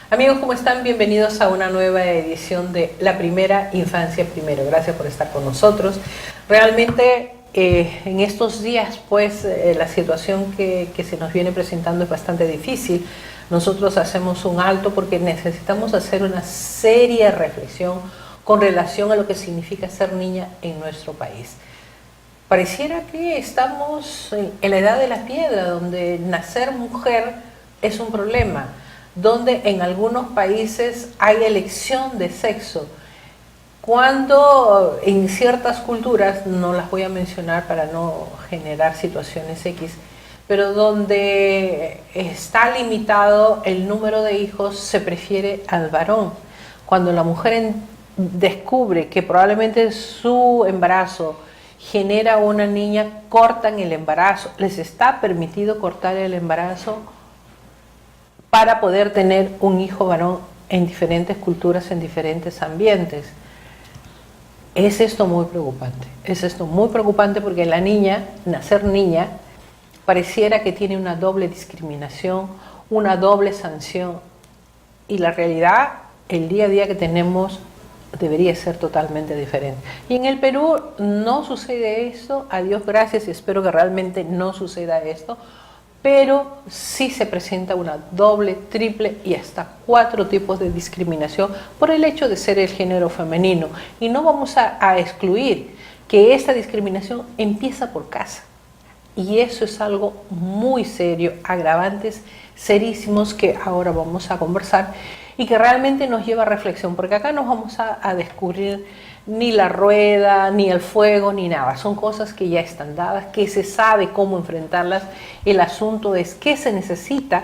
Amigos, ¿cómo están? Bienvenidos a una nueva edición de La Primera Infancia Primero. Gracias por estar con nosotros. Realmente en estos días, pues, la situación que se nos viene presentando es bastante difícil. Nosotros hacemos un alto porque necesitamos hacer una seria reflexión con relación a lo que significa ser niña en nuestro país. Pareciera que estamos en la edad de la piedra, donde nacer mujer es un problema, donde en algunos países hay elección de sexo, cuando en ciertas culturas, no las voy a mencionar para no generar situaciones X, pero donde está limitado el número de hijos, se prefiere al varón. Cuando la mujer descubre que probablemente su embarazo genera una niña, cortan el embarazo, les está permitido cortar el embarazo para poder tener un hijo varón en diferentes culturas, en diferentes ambientes. Es esto muy preocupante, porque la niña, nacer niña, pareciera que tiene una doble discriminación, una doble sanción, y la realidad, el día a día que tenemos, debería ser totalmente diferente. Y en el Perú no sucede esto, a Dios gracias, y espero que realmente no suceda esto, pero sí se presenta una doble, triple y hasta 4 tipos de discriminación por el hecho de ser el género femenino. Y no vamos a excluir que esta discriminación empieza por casa. Y eso es algo muy serio, agravantes serísimos que ahora vamos a conversar y que realmente nos lleva a reflexión, porque acá no vamos a descubrir ni la rueda, ni el fuego, ni nada. Son cosas que ya están dadas, que se sabe cómo enfrentarlas. El asunto es qué se necesita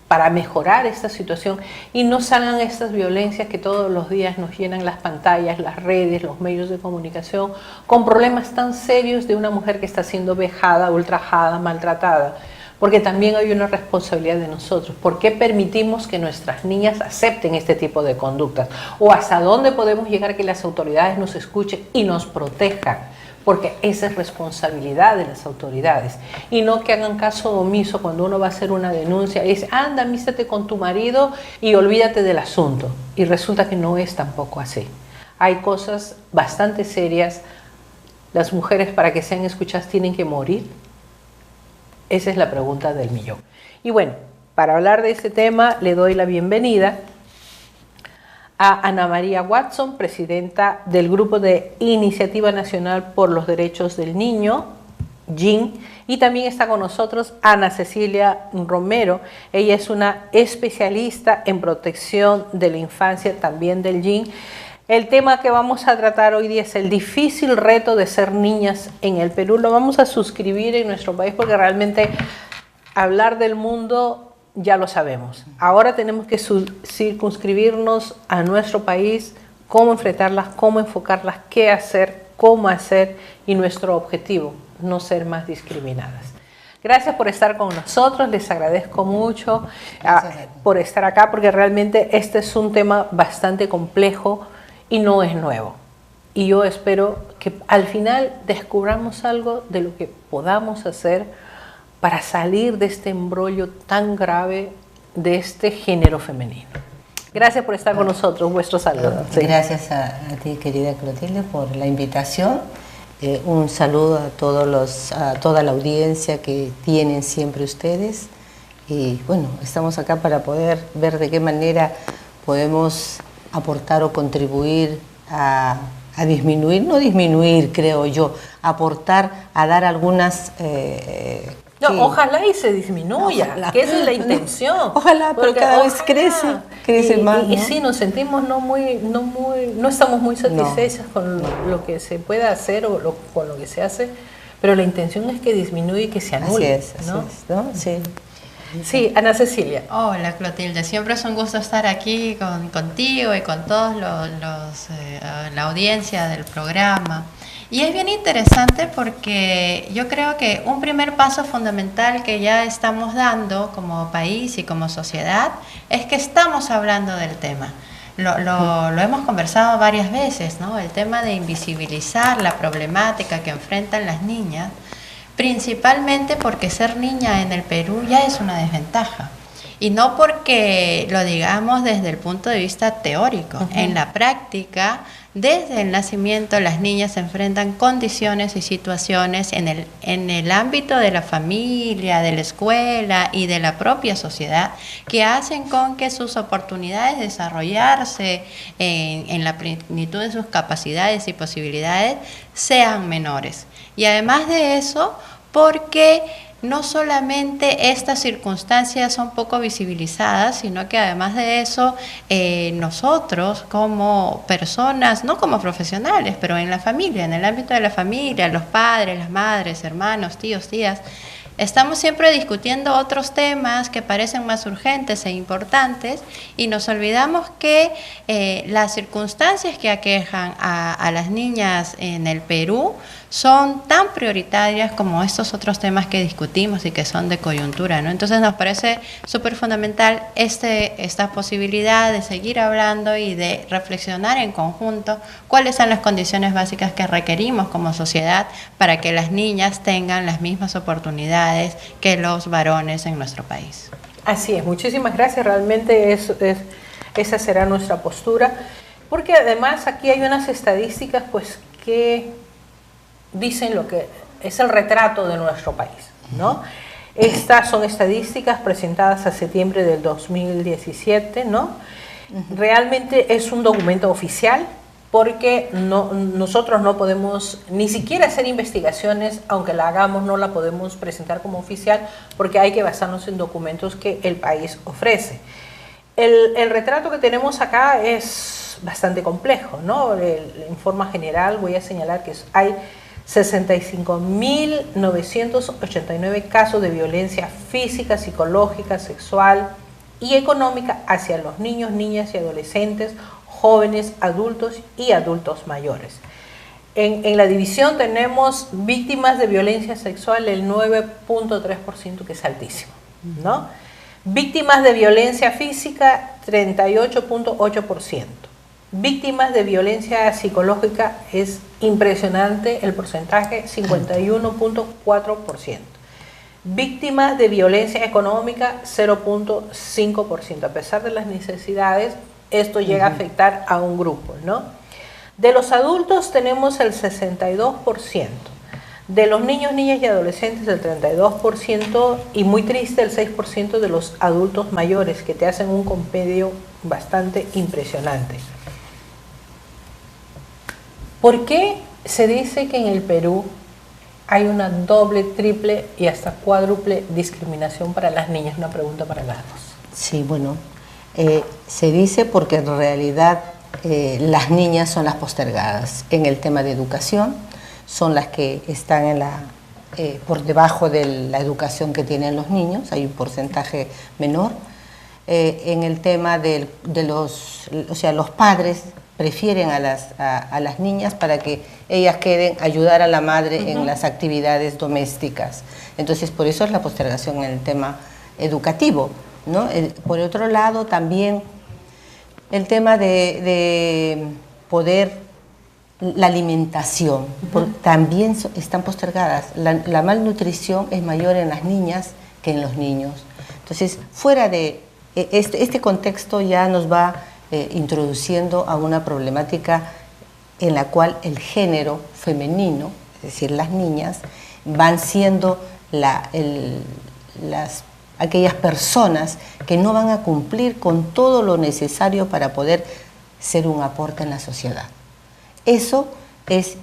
para mejorar esta situación y no salgan estas violencias que todos los días nos llenan las pantallas, las redes, los medios de comunicación, con problemas tan serios de una mujer que está siendo vejada, ultrajada, maltratada. Porque también hay una responsabilidad de nosotros. ¿Por qué permitimos que nuestras niñas acepten este tipo de conductas? ¿O hasta dónde podemos llegar que las autoridades nos escuchen y nos protejan? Porque esa es responsabilidad de las autoridades. Y no que hagan caso omiso cuando uno va a hacer una denuncia y dice, anda, amístate con tu marido y olvídate del asunto. Y resulta que no es tampoco así. Hay cosas bastante serias. Las mujeres, para que sean escuchadas, tienen que morir. Esa es la pregunta del millón. Y bueno, para hablar de este tema, le doy la bienvenida a Ana María Watson, presidenta del Grupo de Iniciativa Nacional por los Derechos del Niño, GIN, y también está con nosotros Ana Cecilia Romero. Ella es una especialista en protección de la infancia, también del GIN. El tema que vamos a tratar hoy día es el difícil reto de ser niñas en el Perú. Lo vamos a suscribir en nuestro país porque realmente hablar del mundo ya lo sabemos. Ahora tenemos que circunscribirnos a nuestro país, cómo enfrentarlas, cómo enfocarlas, qué hacer, cómo hacer y nuestro objetivo, no ser más discriminadas. Gracias por estar con nosotros, les agradezco mucho por estar acá porque realmente este es un tema bastante complejo y no es nuevo. Y yo espero que al final descubramos algo de lo que podamos hacer para salir de este embrollo tan grave de este género femenino. Gracias por estar con nosotros, vuestro saludo. Sí. Gracias a ti, querida Clotilde, por la invitación. Un saludo a toda la audiencia que tienen siempre ustedes. Y bueno, estamos acá para poder ver de qué manera podemos aportar o contribuir a disminuir, no disminuir creo yo, aportar a dar algunas... Ojalá y se disminuya, ojalá, que esa es la intención. Ojalá, pero cada vez crece más. Y sí, nos sentimos no estamos muy satisfechas con lo que se pueda hacer o con lo que se hace, pero la intención es que disminuya y que se anule. Así es, ¿no? Sí. Sí, Ana Cecilia. Hola Clotilde, siempre es un gusto estar aquí contigo y con todos la audiencia del programa. Y es bien interesante porque yo creo que un primer paso fundamental que ya estamos dando como país y como sociedad es que estamos hablando del tema. Lo hemos conversado varias veces, ¿no? El tema de invisibilizar la problemática que enfrentan las niñas, principalmente porque ser niña en el Perú ya es una desventaja. Y no porque lo digamos desde el punto de vista teórico. En la práctica, desde el nacimiento, las niñas se enfrentan condiciones y situaciones en el ámbito de la familia, de la escuela y de la propia sociedad que hacen con que sus oportunidades de desarrollarse en la plenitud de sus capacidades y posibilidades sean menores. Y además de eso, porque no solamente estas circunstancias son poco visibilizadas, sino que además de eso, nosotros como personas, no como profesionales, pero en la familia, en el ámbito de la familia, los padres, las madres, hermanos, tíos, tías, estamos siempre discutiendo otros temas que parecen más urgentes e importantes y nos olvidamos que las circunstancias que aquejan a las niñas en el Perú son tan prioritarias como estos otros temas que discutimos y que son de coyuntura, ¿no? Entonces nos parece súper fundamental esta posibilidad de seguir hablando y de reflexionar en conjunto cuáles son las condiciones básicas que requerimos como sociedad para que las niñas tengan las mismas oportunidades que los varones en nuestro país. Así es, muchísimas gracias, realmente esa será nuestra postura, porque además aquí hay unas estadísticas pues que dicen lo que es el retrato de nuestro país, ¿no? Estas son estadísticas presentadas a septiembre del 2017, ¿no? Realmente es un documento oficial porque nosotros no podemos ni siquiera hacer investigaciones, aunque la hagamos no la podemos presentar como oficial porque hay que basarnos en documentos que el país ofrece. El retrato que tenemos acá es bastante complejo, ¿no? En forma general voy a señalar que hay 65.989 casos de violencia física, psicológica, sexual y económica hacia los niños, niñas y adolescentes, jóvenes, adultos y adultos mayores. En la división tenemos víctimas de violencia sexual el 9.3%, que es altísimo, ¿no? Víctimas de violencia física 38.8%. Víctimas de violencia psicológica es impresionante el porcentaje, 51.4%. Víctimas de violencia económica, 0.5%. A pesar de las necesidades, esto llega a afectar a un grupo, ¿no? De los adultos tenemos el 62%. De los niños, niñas y adolescentes el 32% y muy triste el 6% de los adultos mayores, que te hacen un compendio bastante impresionante. ¿Por qué se dice que en el Perú hay una doble, triple y hasta cuádruple discriminación para las niñas? Una pregunta para las dos. Sí, bueno, se dice porque en realidad las niñas son las postergadas en el tema de educación, son las que están por debajo de la educación que tienen los niños, hay un porcentaje menor. En el tema los padres prefieren a las niñas para que ellas queden ayudar a la madre en las actividades domésticas. Entonces, por eso es la postergación en el tema educativo, ¿no? Por otro lado, también el tema de poder, la alimentación, también están postergadas. La malnutrición es mayor en las niñas que en los niños. Entonces, fuera de este contexto ya nos va introduciendo a una problemática en la cual el género femenino, es decir, las niñas, van siendo aquellas personas que no van a cumplir con todo lo necesario para poder ser un aporte en la sociedad. Eso es,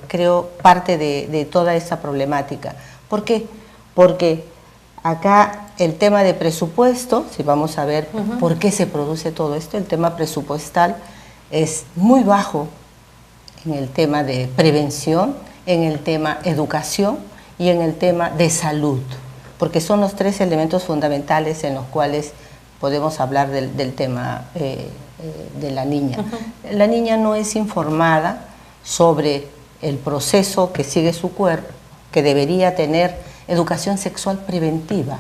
creo, parte de toda esa problemática. ¿Por qué? Porque acá el tema de presupuesto, si vamos a ver por qué se produce todo esto, el tema presupuestal es muy bajo en el tema de prevención, en el tema educación y en el tema de salud, porque son los tres elementos fundamentales en los cuales podemos hablar del tema de la niña. La niña no es informada sobre el proceso que sigue su cuerpo, que debería tener educación sexual preventiva.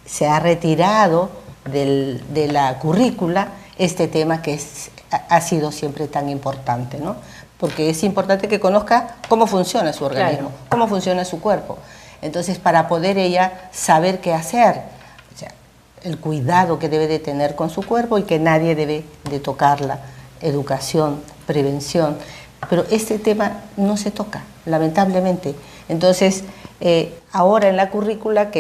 Se ha retirado de la currícula este tema que ha sido siempre tan importante, ¿no? Porque es importante que conozca cómo funciona su organismo, cómo funciona su cuerpo. Entonces, para poder ella saber qué hacer. O sea, el cuidado que debe de tener con su cuerpo y que nadie debe de tocarla, educación, prevención, pero este tema no se toca, lamentablemente. Entonces, ahora en la currícula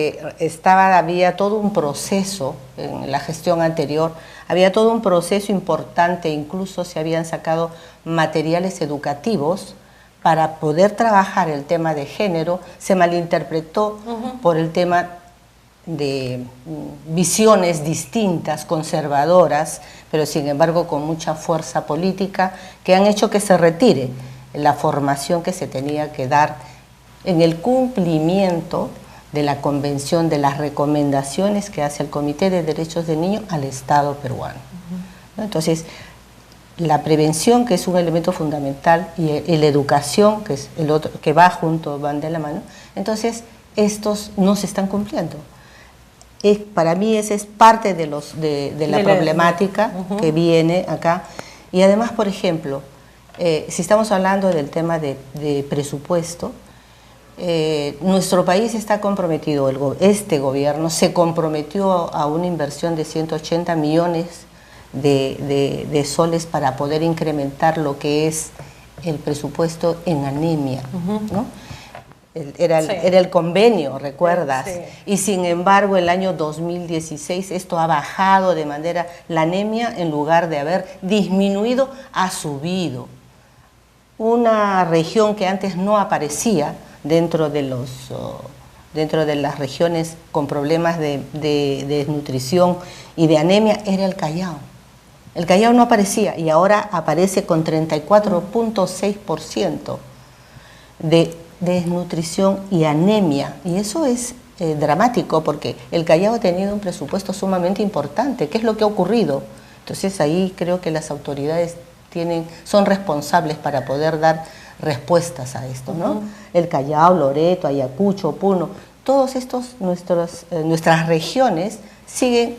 había todo un proceso, en la gestión anterior, había todo un proceso importante, incluso se habían sacado materiales educativos para poder trabajar el tema de género, se malinterpretó por el tema de visiones distintas, conservadoras, pero sin embargo con mucha fuerza política, que han hecho que se retire la formación que se tenía que dar en el cumplimiento de la convención, de las recomendaciones que hace el Comité de Derechos del Niño al Estado peruano. ¿No? Entonces, la prevención, que es un elemento fundamental, y la educación, que es el otro, que va junto, van de la mano, entonces estos no se están cumpliendo. Para mí esa es parte de la problemática que viene acá. Y además, por ejemplo, si estamos hablando del tema de presupuesto, nuestro país está comprometido, este gobierno se comprometió a una inversión de 180 millones de soles para poder incrementar lo que es el presupuesto en anemia, ¿no? Era el convenio, ¿recuerdas? Sí. Y sin embargo, el año 2016 esto ha bajado de manera, la anemia en lugar de haber disminuido, ha subido. Una región que antes no aparecía dentro de las regiones con problemas de desnutrición y de anemia era el Callao. El Callao no aparecía y ahora aparece con 34.6% de desnutrición y anemia, y eso es dramático porque el Callao ha tenido un presupuesto sumamente importante. ¿Qué es lo que ha ocurrido? Entonces ahí creo que las autoridades son responsables para poder dar respuestas a esto, ¿no? El Callao, Loreto, Ayacucho, Puno, todos estos nuestras regiones siguen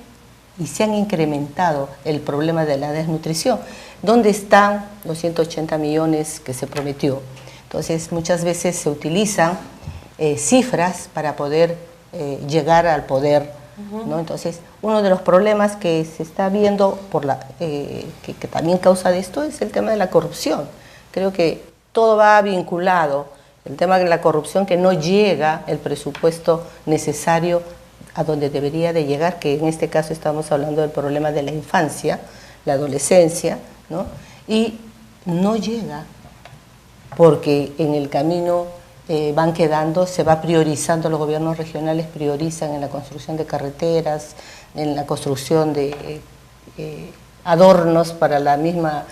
y se han incrementado el problema de la desnutrición. ¿Dónde están los 180 millones que se prometió? Entonces, muchas veces se utilizan cifras para poder llegar al poder, ¿no? Entonces, uno de los problemas que se está viendo, que también causa de esto, es el tema de la corrupción. Creo que todo va vinculado, el tema de la corrupción, que no llega el presupuesto necesario a donde debería de llegar, que en este caso estamos hablando del problema de la infancia, la adolescencia, ¿no? Y no llega porque en el camino van quedando, se va priorizando, los gobiernos regionales priorizan en la construcción de carreteras, en la construcción de adornos para la misma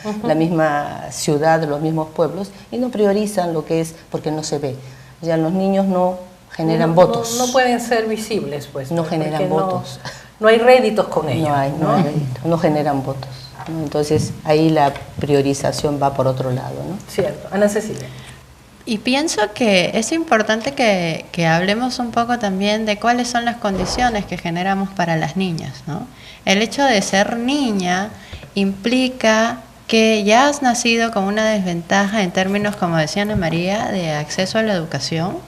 ciudad, los mismos pueblos, y no priorizan lo que es, porque no se ve. Ya los niños no generan votos. No pueden ser visibles, pues. No generan votos. No hay réditos con ellos. No hay réditos, no generan votos. Entonces ahí la priorización va por otro lado, ¿no? Cierto. Ana Cecilia. Y pienso que es importante que hablemos un poco también de cuáles son las condiciones que generamos para las niñas, ¿no? El hecho de ser niña implica que ya has nacido con una desventaja en términos, como decía Ana María, de acceso a la educación,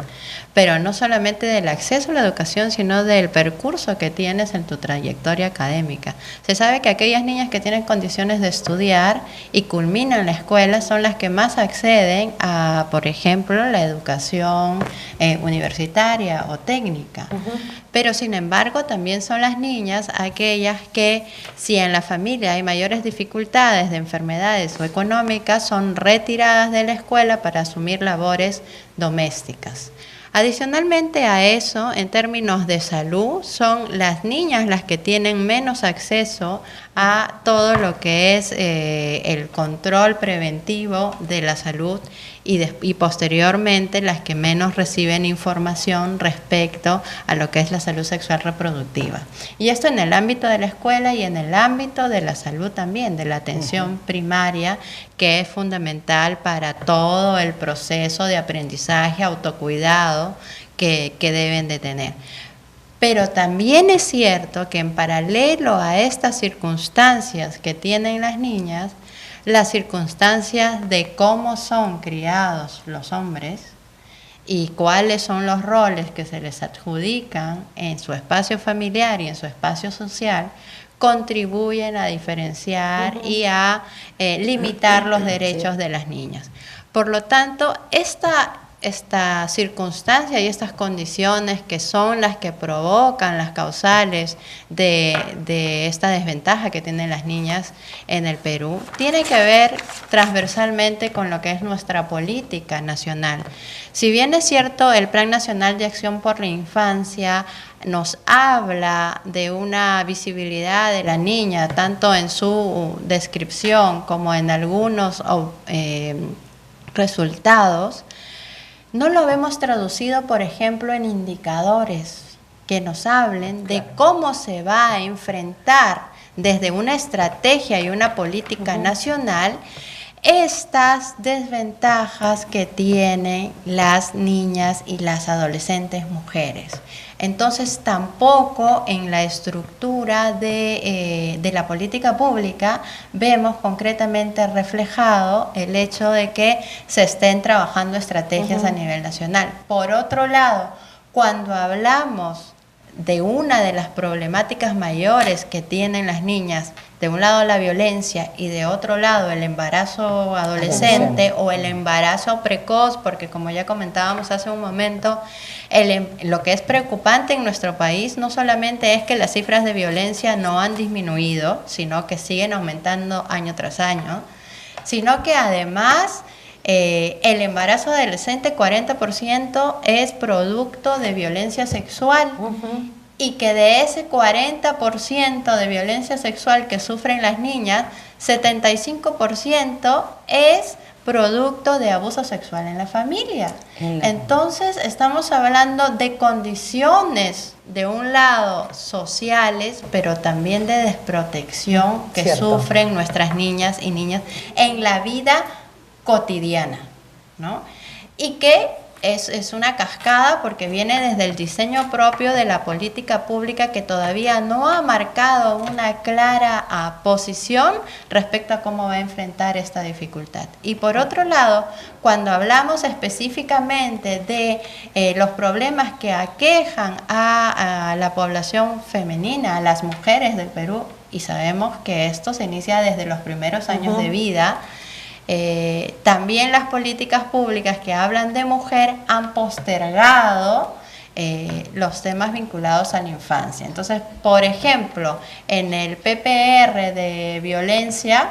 pero no solamente del acceso a la educación, sino del percurso que tienes en tu trayectoria académica. Se sabe que aquellas niñas que tienen condiciones de estudiar y culminan la escuela son las que más acceden a, por ejemplo, la educación universitaria o técnica. Pero sin embargo también son las niñas aquellas que, si en la familia hay mayores dificultades de enfermedades o económicas, son retiradas de la escuela para asumir labores domésticas. Adicionalmente a eso, en términos de salud, son las niñas las que tienen menos acceso a todo lo que es el control preventivo de la salud y posteriormente las que menos reciben información respecto a lo que es la salud sexual reproductiva. Y esto en el ámbito de la escuela y en el ámbito de la salud también, de la atención primaria, que es fundamental para todo el proceso de aprendizaje, autocuidado que deben de tener. Pero también es cierto que en paralelo a estas circunstancias que tienen las niñas, las circunstancias de cómo son criados los hombres y cuáles son los roles que se les adjudican en su espacio familiar y en su espacio social, contribuyen a diferenciar y a limitar los derechos de las niñas. Por lo tanto, esta circunstancia y estas condiciones que son las que provocan las causales de esta desventaja que tienen las niñas en el Perú, tiene que ver transversalmente con lo que es nuestra política nacional. Si bien es cierto, el Plan Nacional de Acción por la Infancia nos habla de una visibilidad de la niña, tanto en su descripción como en algunos resultados, no lo vemos traducido, por ejemplo, en indicadores que nos hablen de cómo se va a enfrentar desde una estrategia y una política nacional estas desventajas que tienen las niñas y las adolescentes mujeres. Entonces, tampoco en la estructura de la política pública vemos concretamente reflejado el hecho de que se estén trabajando estrategias a nivel nacional. Por otro lado, cuando hablamos de una de las problemáticas mayores que tienen las niñas, de un lado la violencia y de otro lado el embarazo adolescente o el embarazo precoz, porque como ya comentábamos hace un momento, lo que es preocupante en nuestro país no solamente es que las cifras de violencia no han disminuido, sino que siguen aumentando año tras año, sino que además el embarazo adolescente 40% es producto de violencia sexual. Y que de ese 40% de violencia sexual que sufren las niñas, 75% es producto de abuso sexual en la familia. Entonces estamos hablando de condiciones, de un lado sociales, pero también de desprotección que sufren nuestras niñas y niños en la vida cotidiana, ¿no? Y que es una cascada porque viene desde el diseño propio de la política pública que todavía no ha marcado una clara posición respecto a cómo va a enfrentar esta dificultad. Y por otro lado, cuando hablamos específicamente de los problemas que aquejan a la población femenina, a las mujeres del Perú, y sabemos que esto se inicia desde los primeros años de vida, también las políticas públicas que hablan de mujer han postergado los temas vinculados a la infancia. Entonces, por ejemplo, en el PPR de violencia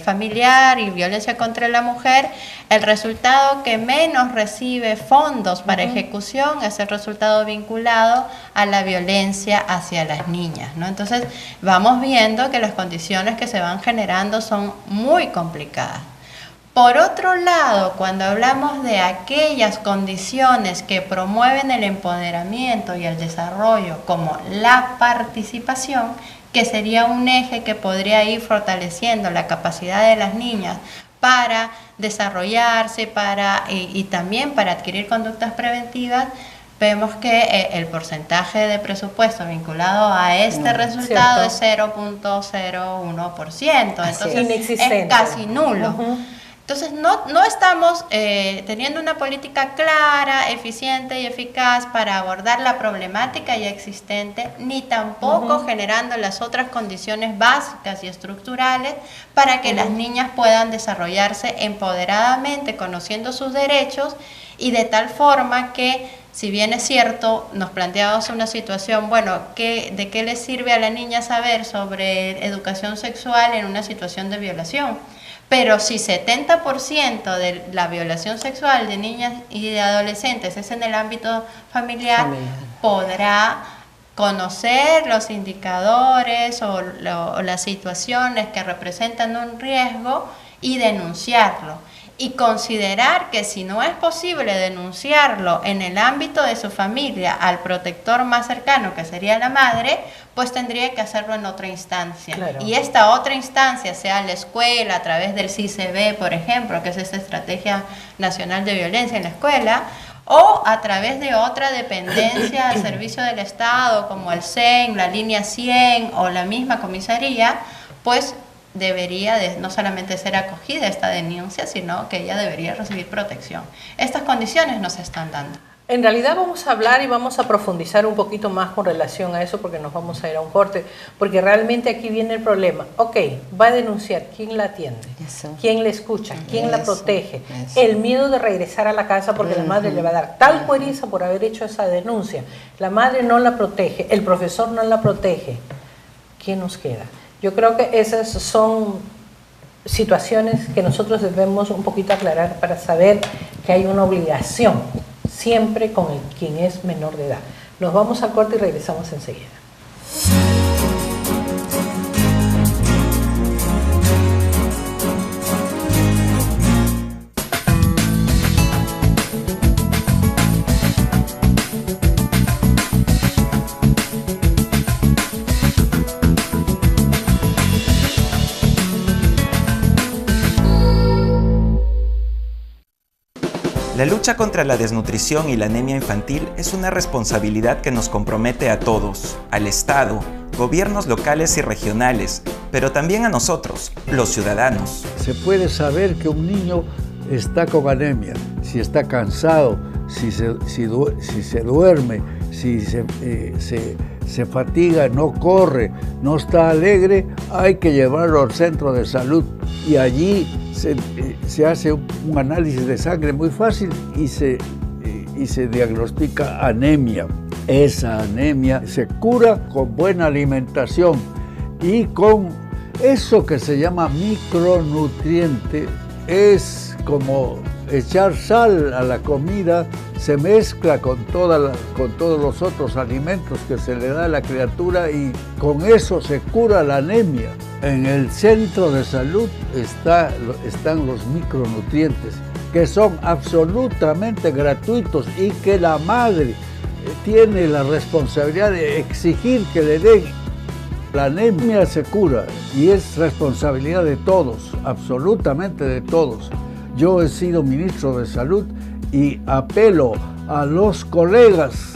familiar y violencia contra la mujer, el resultado que menos recibe fondos para ejecución es el resultado vinculado a la violencia hacia las niñas, ¿no? Entonces, vamos viendo que las condiciones que se van generando son muy complicadas. Por otro lado, cuando hablamos de aquellas condiciones que promueven el empoderamiento y el desarrollo, como la participación, que sería un eje que podría ir fortaleciendo la capacidad de las niñas para desarrollarse y también para adquirir conductas preventivas, vemos que el porcentaje de presupuesto vinculado a este resultado es 0.01%, entonces es casi nulo. Entonces no estamos teniendo una política clara, eficiente y eficaz para abordar la problemática ya existente, ni tampoco generando las otras condiciones básicas y estructurales para que las niñas puedan desarrollarse empoderadamente, conociendo sus derechos y de tal forma que, si bien es cierto, nos planteamos una situación, bueno, ¿de qué le sirve a la niña saber sobre educación sexual en una situación de violación? Pero si 70% de la violación sexual de niñas y de adolescentes es en el ámbito familiar, podrá conocer los indicadores o las situaciones que representan un riesgo y denunciarlo. Y considerar que si no es posible denunciarlo en el ámbito de su familia al protector más cercano, que sería la madre, pues tendría que hacerlo en otra instancia. Claro. Y esta otra instancia, sea la escuela, a través del CICB, por ejemplo, que es esta Estrategia Nacional de Violencia en la Escuela, o a través de otra dependencia al servicio del Estado, como el CEN, la línea 100 o la misma comisaría, pues debería no solamente ser acogida esta denuncia, sino que ella debería recibir protección. Estas condiciones no se están dando. En realidad vamos a hablar y vamos a profundizar un poquito más con relación a eso porque nos vamos a ir a un corte, porque realmente aquí viene el problema. Ok, va a denunciar, ¿quién la atiende? Eso. ¿Quién la escucha? ¿Quién la Eso, protege? eso. El miedo de regresar a la casa porque la madre le va a dar tal cueriza por haber hecho esa denuncia. La madre no la protege, el profesor no la protege. ¿Quién nos queda? Yo creo que esas son situaciones que nosotros debemos un poquito aclarar para saber que hay una obligación siempre con quien es menor de edad. Nos vamos al corte y regresamos enseguida. La lucha contra la desnutrición y la anemia infantil es una responsabilidad que nos compromete a todos, al Estado, gobiernos locales y regionales, pero también a nosotros, los ciudadanos. Se puede saber que un niño está con anemia, si está cansado, si se duerme, si se fatiga, no corre, no está alegre, hay que llevarlo al centro de salud y allí se hace un análisis de sangre muy fácil y se diagnostica anemia. Esa anemia se cura con buena alimentación y con eso que se llama micronutriente. Es como echar sal a la comida, se mezcla con todos los otros alimentos que se le da a la criatura y con eso se cura la anemia. En el centro de salud están los micronutrientes, que son absolutamente gratuitos y que la madre tiene la responsabilidad de exigir que le den. La anemia se cura y es responsabilidad de todos, absolutamente de todos. Yo he sido ministro de Salud y apelo a los colegas,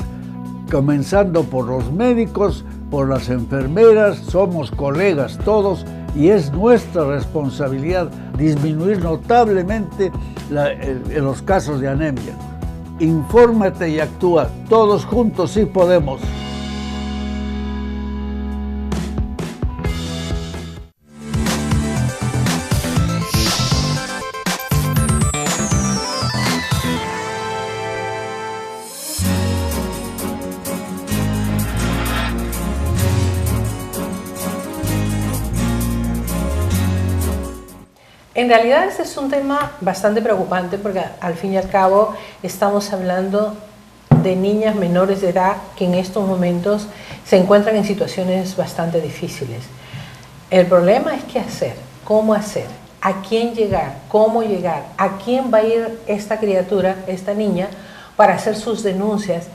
comenzando por los médicos, por las enfermeras, somos colegas todos y es nuestra responsabilidad disminuir notablemente los casos de anemia. Infórmate y actúa, todos juntos sí podemos. En realidad este es un tema bastante preocupante porque al fin y al cabo estamos hablando de niñas menores de edad que en estos momentos se encuentran en situaciones bastante difíciles. El problema es qué hacer, cómo hacer, a quién llegar, cómo llegar, a quién va a ir esta criatura, esta niña, para hacer sus denuncias.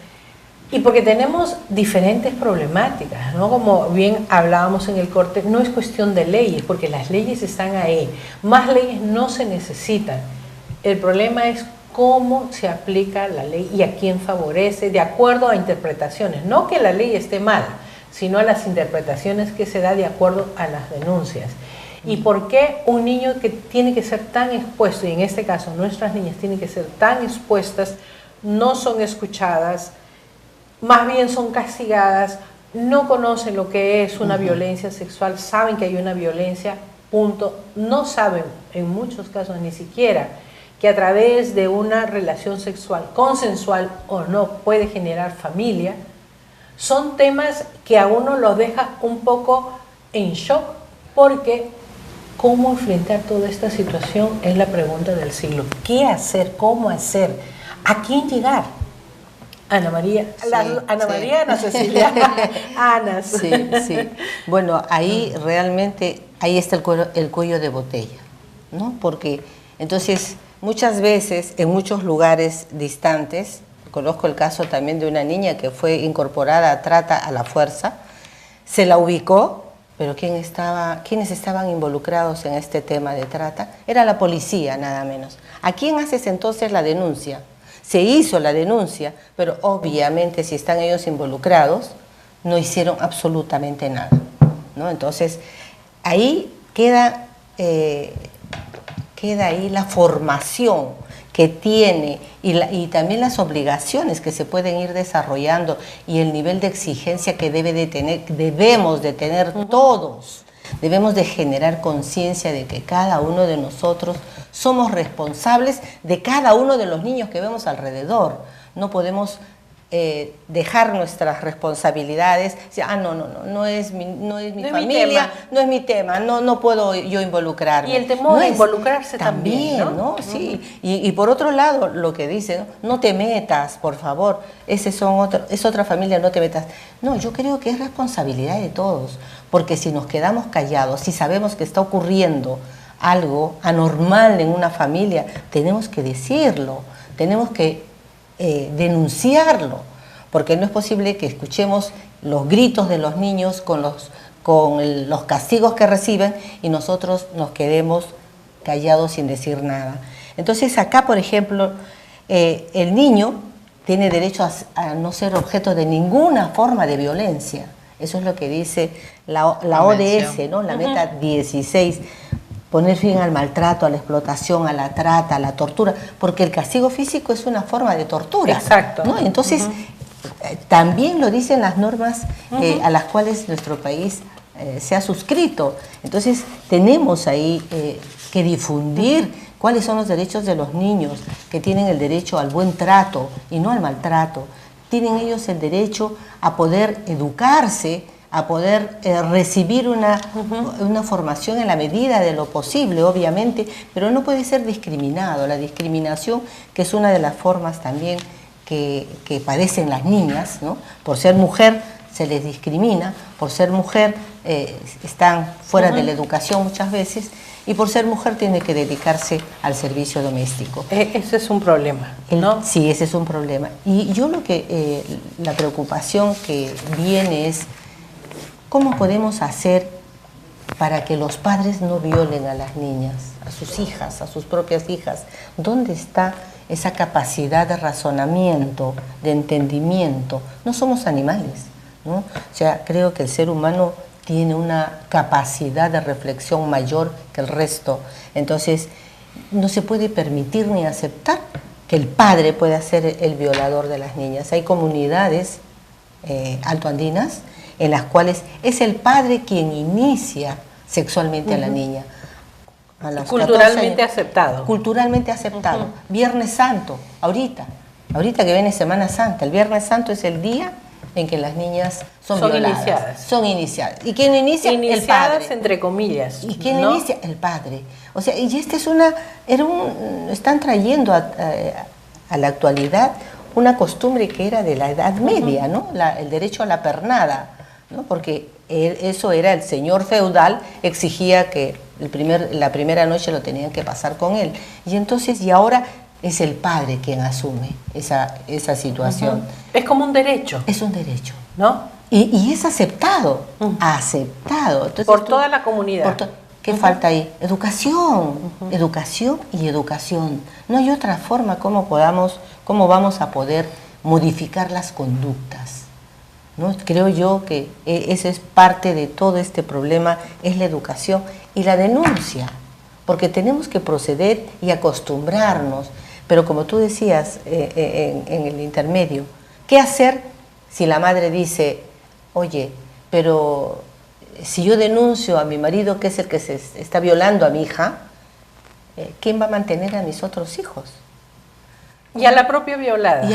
Y porque tenemos diferentes problemáticas, ¿no? Como bien hablábamos en el corte, no es cuestión de leyes, porque las leyes están ahí. Más leyes no se necesitan. El problema es cómo se aplica la ley y a quién favorece, de acuerdo a interpretaciones. No que la ley esté mal, sino a las interpretaciones que se da de acuerdo a las denuncias. ¿Y por qué un niño que tiene que ser tan expuesto, y en este caso nuestras niñas tienen que ser tan expuestas, no son escuchadas, más bien son castigadas, no conocen lo que es una violencia sexual, saben que hay una violencia, punto, no saben en muchos casos ni siquiera que a través de una relación sexual consensual o no puede generar familia? Son temas que a uno los deja un poco en shock porque ¿cómo enfrentar toda esta situación? Es la pregunta del siglo. ¿Qué hacer? ¿Cómo hacer? ¿A quién llegar? Ana María, Sí, Ana sí. María, Ana Cecilia, Ana. Sí, sí. Bueno, ahí realmente, ahí está el cuello de botella, ¿no? Porque entonces muchas veces en muchos lugares distantes, conozco el caso también de una niña que fue incorporada a trata a la fuerza, se la ubicó, pero ¿quiénes estaban involucrados en este tema de trata? Era la policía, nada menos. ¿A quién haces entonces la denuncia? Se hizo la denuncia, pero obviamente si están ellos involucrados, no hicieron absolutamente nada, ¿no? Entonces, ahí, queda, queda ahí la formación que tiene y también las obligaciones que se pueden ir desarrollando y el nivel de exigencia que debemos de tener todos. Debemos de generar conciencia de que cada uno de nosotros somos responsables de cada uno de los niños que vemos alrededor. No podemos dejar nuestras responsabilidades, no es mi familia, no es mi tema, no puedo yo involucrarme. Y el temor de involucrarse también, ¿no? Sí. Y por otro lado, lo que dice, no te metas, por favor, es otra familia, no te metas. No, yo creo que es responsabilidad de todos, porque si nos quedamos callados, si sabemos que está ocurriendo algo anormal en una familia, tenemos que decirlo, tenemos que denunciarlo, porque no es posible que escuchemos los gritos de los niños con los castigos que reciben y nosotros nos quedemos callados sin decir nada. Entonces acá, por ejemplo, el niño tiene derecho a no ser objeto de ninguna forma de violencia. Eso es lo que dice la ODS, ¿no? La meta 16. Poner fin al maltrato, a la explotación, a la trata, a la tortura, porque el castigo físico es una forma de tortura. Exacto. ¿no? Entonces, también lo dicen las normas a las cuales nuestro país se ha suscrito. Entonces, tenemos ahí que difundir cuáles son los derechos de los niños, que tienen el derecho al buen trato y no al maltrato. Tienen ellos el derecho a poder educarse, a poder recibir una formación en la medida de lo posible, obviamente, pero no puede ser discriminado. La discriminación, que es una de las formas también que padecen las niñas, ¿no? Por ser mujer se les discrimina, por ser mujer están fuera de la educación muchas veces, y por ser mujer tiene que dedicarse al servicio doméstico. Ese es un problema, ¿no? Sí, ese es un problema. Y yo la preocupación que viene es, ¿cómo podemos hacer para que los padres no violen a las niñas, a sus hijas, a sus propias hijas? ¿Dónde está esa capacidad de razonamiento, de entendimiento? No somos animales, ¿no? O sea, creo que el ser humano tiene una capacidad de reflexión mayor que el resto. Entonces, no se puede permitir ni aceptar que el padre pueda ser el violador de las niñas. Hay comunidades altoandinas en las cuales es el padre quien inicia sexualmente a la niña. A los culturalmente aceptado. Culturalmente aceptado. Viernes Santo, ahorita que viene Semana Santa, el Viernes Santo es el día en que las niñas son violadas. Son iniciadas. ¿Y quién inicia? Iniciadas, el padre. entre comillas. ¿Y quién inicia? El padre. O sea, y esta es están trayendo a la actualidad una costumbre que era de la Edad Media, ¿no? El derecho a la pernada, ¿no? Porque eso era el señor feudal, exigía que la primera noche lo tenían que pasar con él. Y entonces, y ahora es el padre quien asume esa situación. Es como un derecho. Es un derecho. ¿No? Y es aceptado, aceptado. Entonces, por toda la comunidad. ¿Qué falta ahí? Educación, educación y educación. No hay otra forma cómo vamos a poder modificar las conductas, ¿no? Creo yo que eso es parte de todo este problema, es la educación y la denuncia, porque tenemos que proceder y acostumbrarnos. Pero como tú decías en el intermedio, ¿qué hacer si la madre dice, oye, pero si yo denuncio a mi marido, que es el que se está violando a mi hija, ¿quién va a mantener a mis otros hijos? Y a la propia violada. Y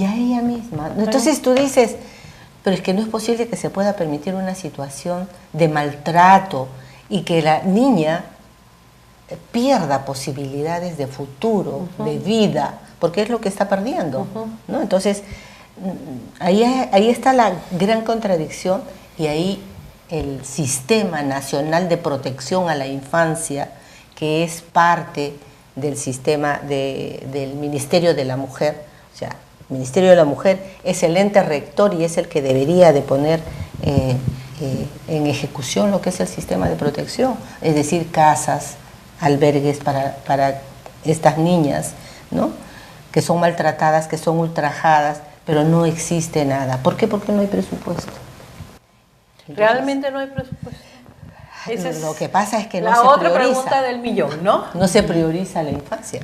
a ella misma. Entonces tú dices, pero es que no es posible que se pueda permitir una situación de maltrato y que la niña pierda posibilidades de futuro, de vida, porque es lo que está perdiendo, ¿no? Entonces, ahí está la gran contradicción, y ahí el Sistema Nacional de Protección a la Infancia, que es parte del sistema del Ministerio de la Mujer, o sea, el Ministerio de la Mujer es el ente rector y es el que debería de poner en ejecución lo que es el sistema de protección, es decir, casas, albergues para estas niñas, ¿no? Que son maltratadas, que son ultrajadas, pero no existe nada. ¿Por qué? Porque no hay presupuesto. Entonces, ¿realmente no hay presupuesto? Lo que pasa es que no la se otra prioriza. pregunta del millón, ¿no? No se prioriza la infancia.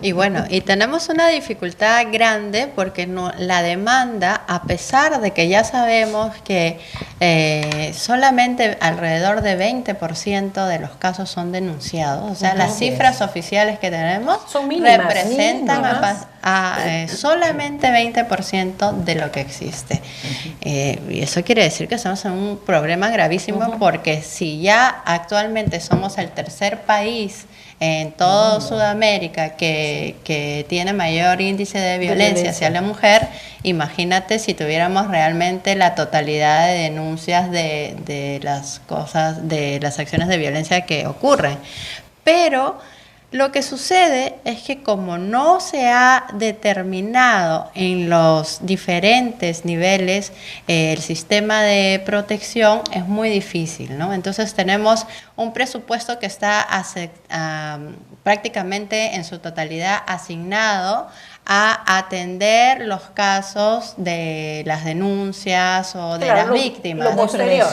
Y bueno, y tenemos una dificultad grande porque la demanda, a pesar de que ya sabemos que solamente alrededor de 20% de los casos son denunciados, o sea, las cifras oficiales que tenemos son mínimas, representan solamente 20% de lo que existe. Y eso quiere decir que estamos en un problema gravísimo porque si ya actualmente somos el tercer país en toda Sudamérica que tiene mayor índice de violencia hacia la mujer, imagínate si tuviéramos realmente la totalidad de denuncias de las cosas, de las acciones de violencia que ocurren. Pero lo que sucede es que como no se ha determinado en los diferentes niveles el sistema de protección, es muy difícil, ¿no? Entonces tenemos un presupuesto que está prácticamente en su totalidad asignado a atender los casos de las denuncias o de las víctimas. Lo posterior.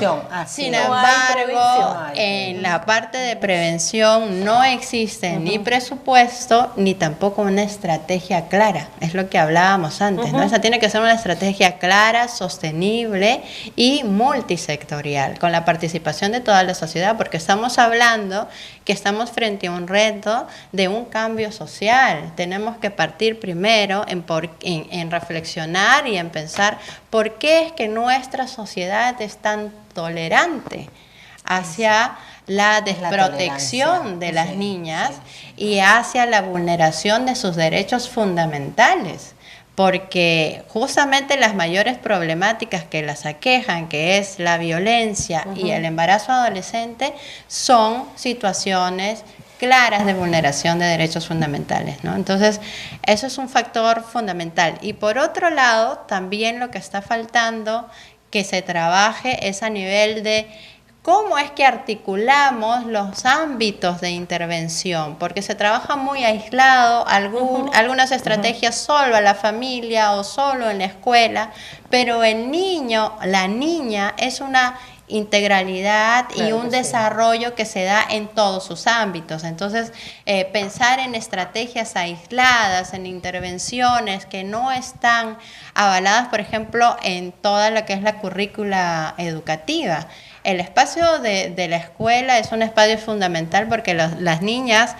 Sin embargo, en la parte de prevención no existe ni presupuesto ni tampoco una estrategia clara. Es lo que hablábamos antes, ¿no? Esa tiene que ser una estrategia clara, sostenible y multisectorial, con la participación de toda la sociedad, porque estamos hablando que estamos frente a un reto de un cambio social. Tenemos que partir primero en reflexionar y en pensar por qué es que nuestra sociedad es tan tolerante hacia la desprotección de las niñas y hacia la vulneración de sus derechos fundamentales. Porque justamente las mayores problemáticas que las aquejan, que es la violencia y el embarazo adolescente, son situaciones claras de vulneración de derechos fundamentales, ¿no? Entonces, eso es un factor fundamental. Y por otro lado, también lo que está faltando que se trabaje es a nivel de cómo es que articulamos los ámbitos de intervención, porque se trabaja muy aislado, algunas estrategias solo a la familia o solo en la escuela, pero el niño, la niña es una integralidad y un desarrollo que se da en todos sus ámbitos. Entonces, pensar en estrategias aisladas, en intervenciones que no están avaladas, por ejemplo, en toda lo que es la currícula educativa. El espacio de la escuela es un espacio fundamental porque las niñas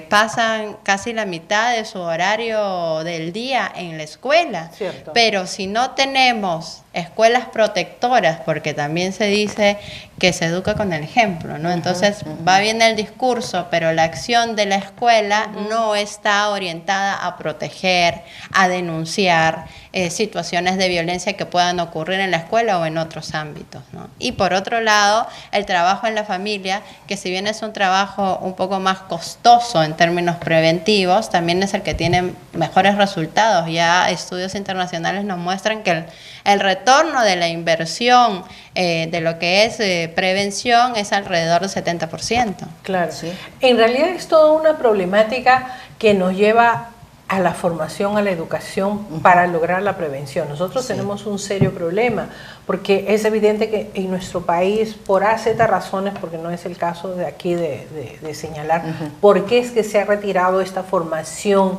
pasan casi la mitad de su horario del día en la escuela. Cierto. Pero si no tenemos escuelas protectoras, porque también se dice que se educa con el ejemplo, ¿no? Entonces va bien el discurso, pero la acción de la escuela no está orientada a proteger, a denunciar situaciones de violencia que puedan ocurrir en la escuela o en otros ámbitos, ¿no? Y por otro lado, el trabajo en la familia, que si bien es un trabajo un poco más costoso en términos preventivos, también es el que tiene mejores resultados. Ya estudios internacionales nos muestran que el retorno de la inversión de lo que es prevención es alrededor del 70%. Claro. Sí. En realidad es toda una problemática que nos lleva a la formación, a la educación para lograr la prevención. Nosotros tenemos un serio problema porque es evidente que en nuestro país, por Z razones, porque no es el caso de aquí de señalar por qué es que se ha retirado esta formación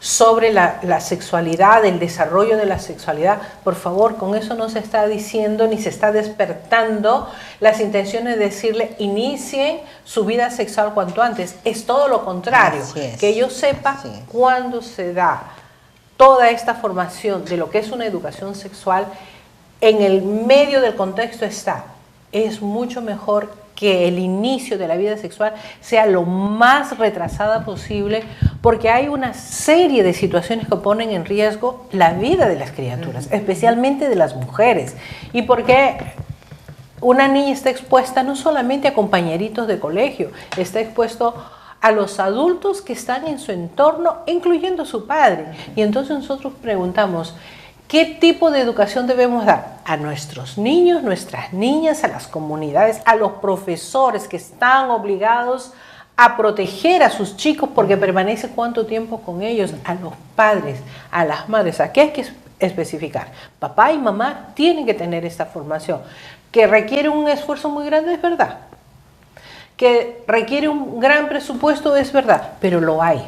sobre la sexualidad, el desarrollo de la sexualidad. Por favor, con eso no se está diciendo ni se está despertando las intenciones de decirle inicien su vida sexual cuanto antes. Es todo lo contrario, que ellos sepan cuándo se da toda esta formación de lo que es una educación sexual, en el medio del contexto está. Es mucho mejor que el inicio de la vida sexual sea lo más retrasada posible, porque hay una serie de situaciones que ponen en riesgo la vida de las criaturas, especialmente de las mujeres, y porque una niña está expuesta no solamente a compañeritos de colegio, está expuesto a los adultos que están en su entorno, incluyendo su padre. Y entonces nosotros preguntamos, ¿qué tipo de educación debemos dar a nuestros niños, nuestras niñas, a las comunidades, a los profesores que están obligados a proteger a sus chicos porque permanece cuánto tiempo con ellos, a los padres, a las madres? Aquí hay que especificar. Papá y mamá tienen que tener esta formación, que requiere un esfuerzo muy grande, es verdad, Que requiere un gran presupuesto, es verdad, pero lo hay.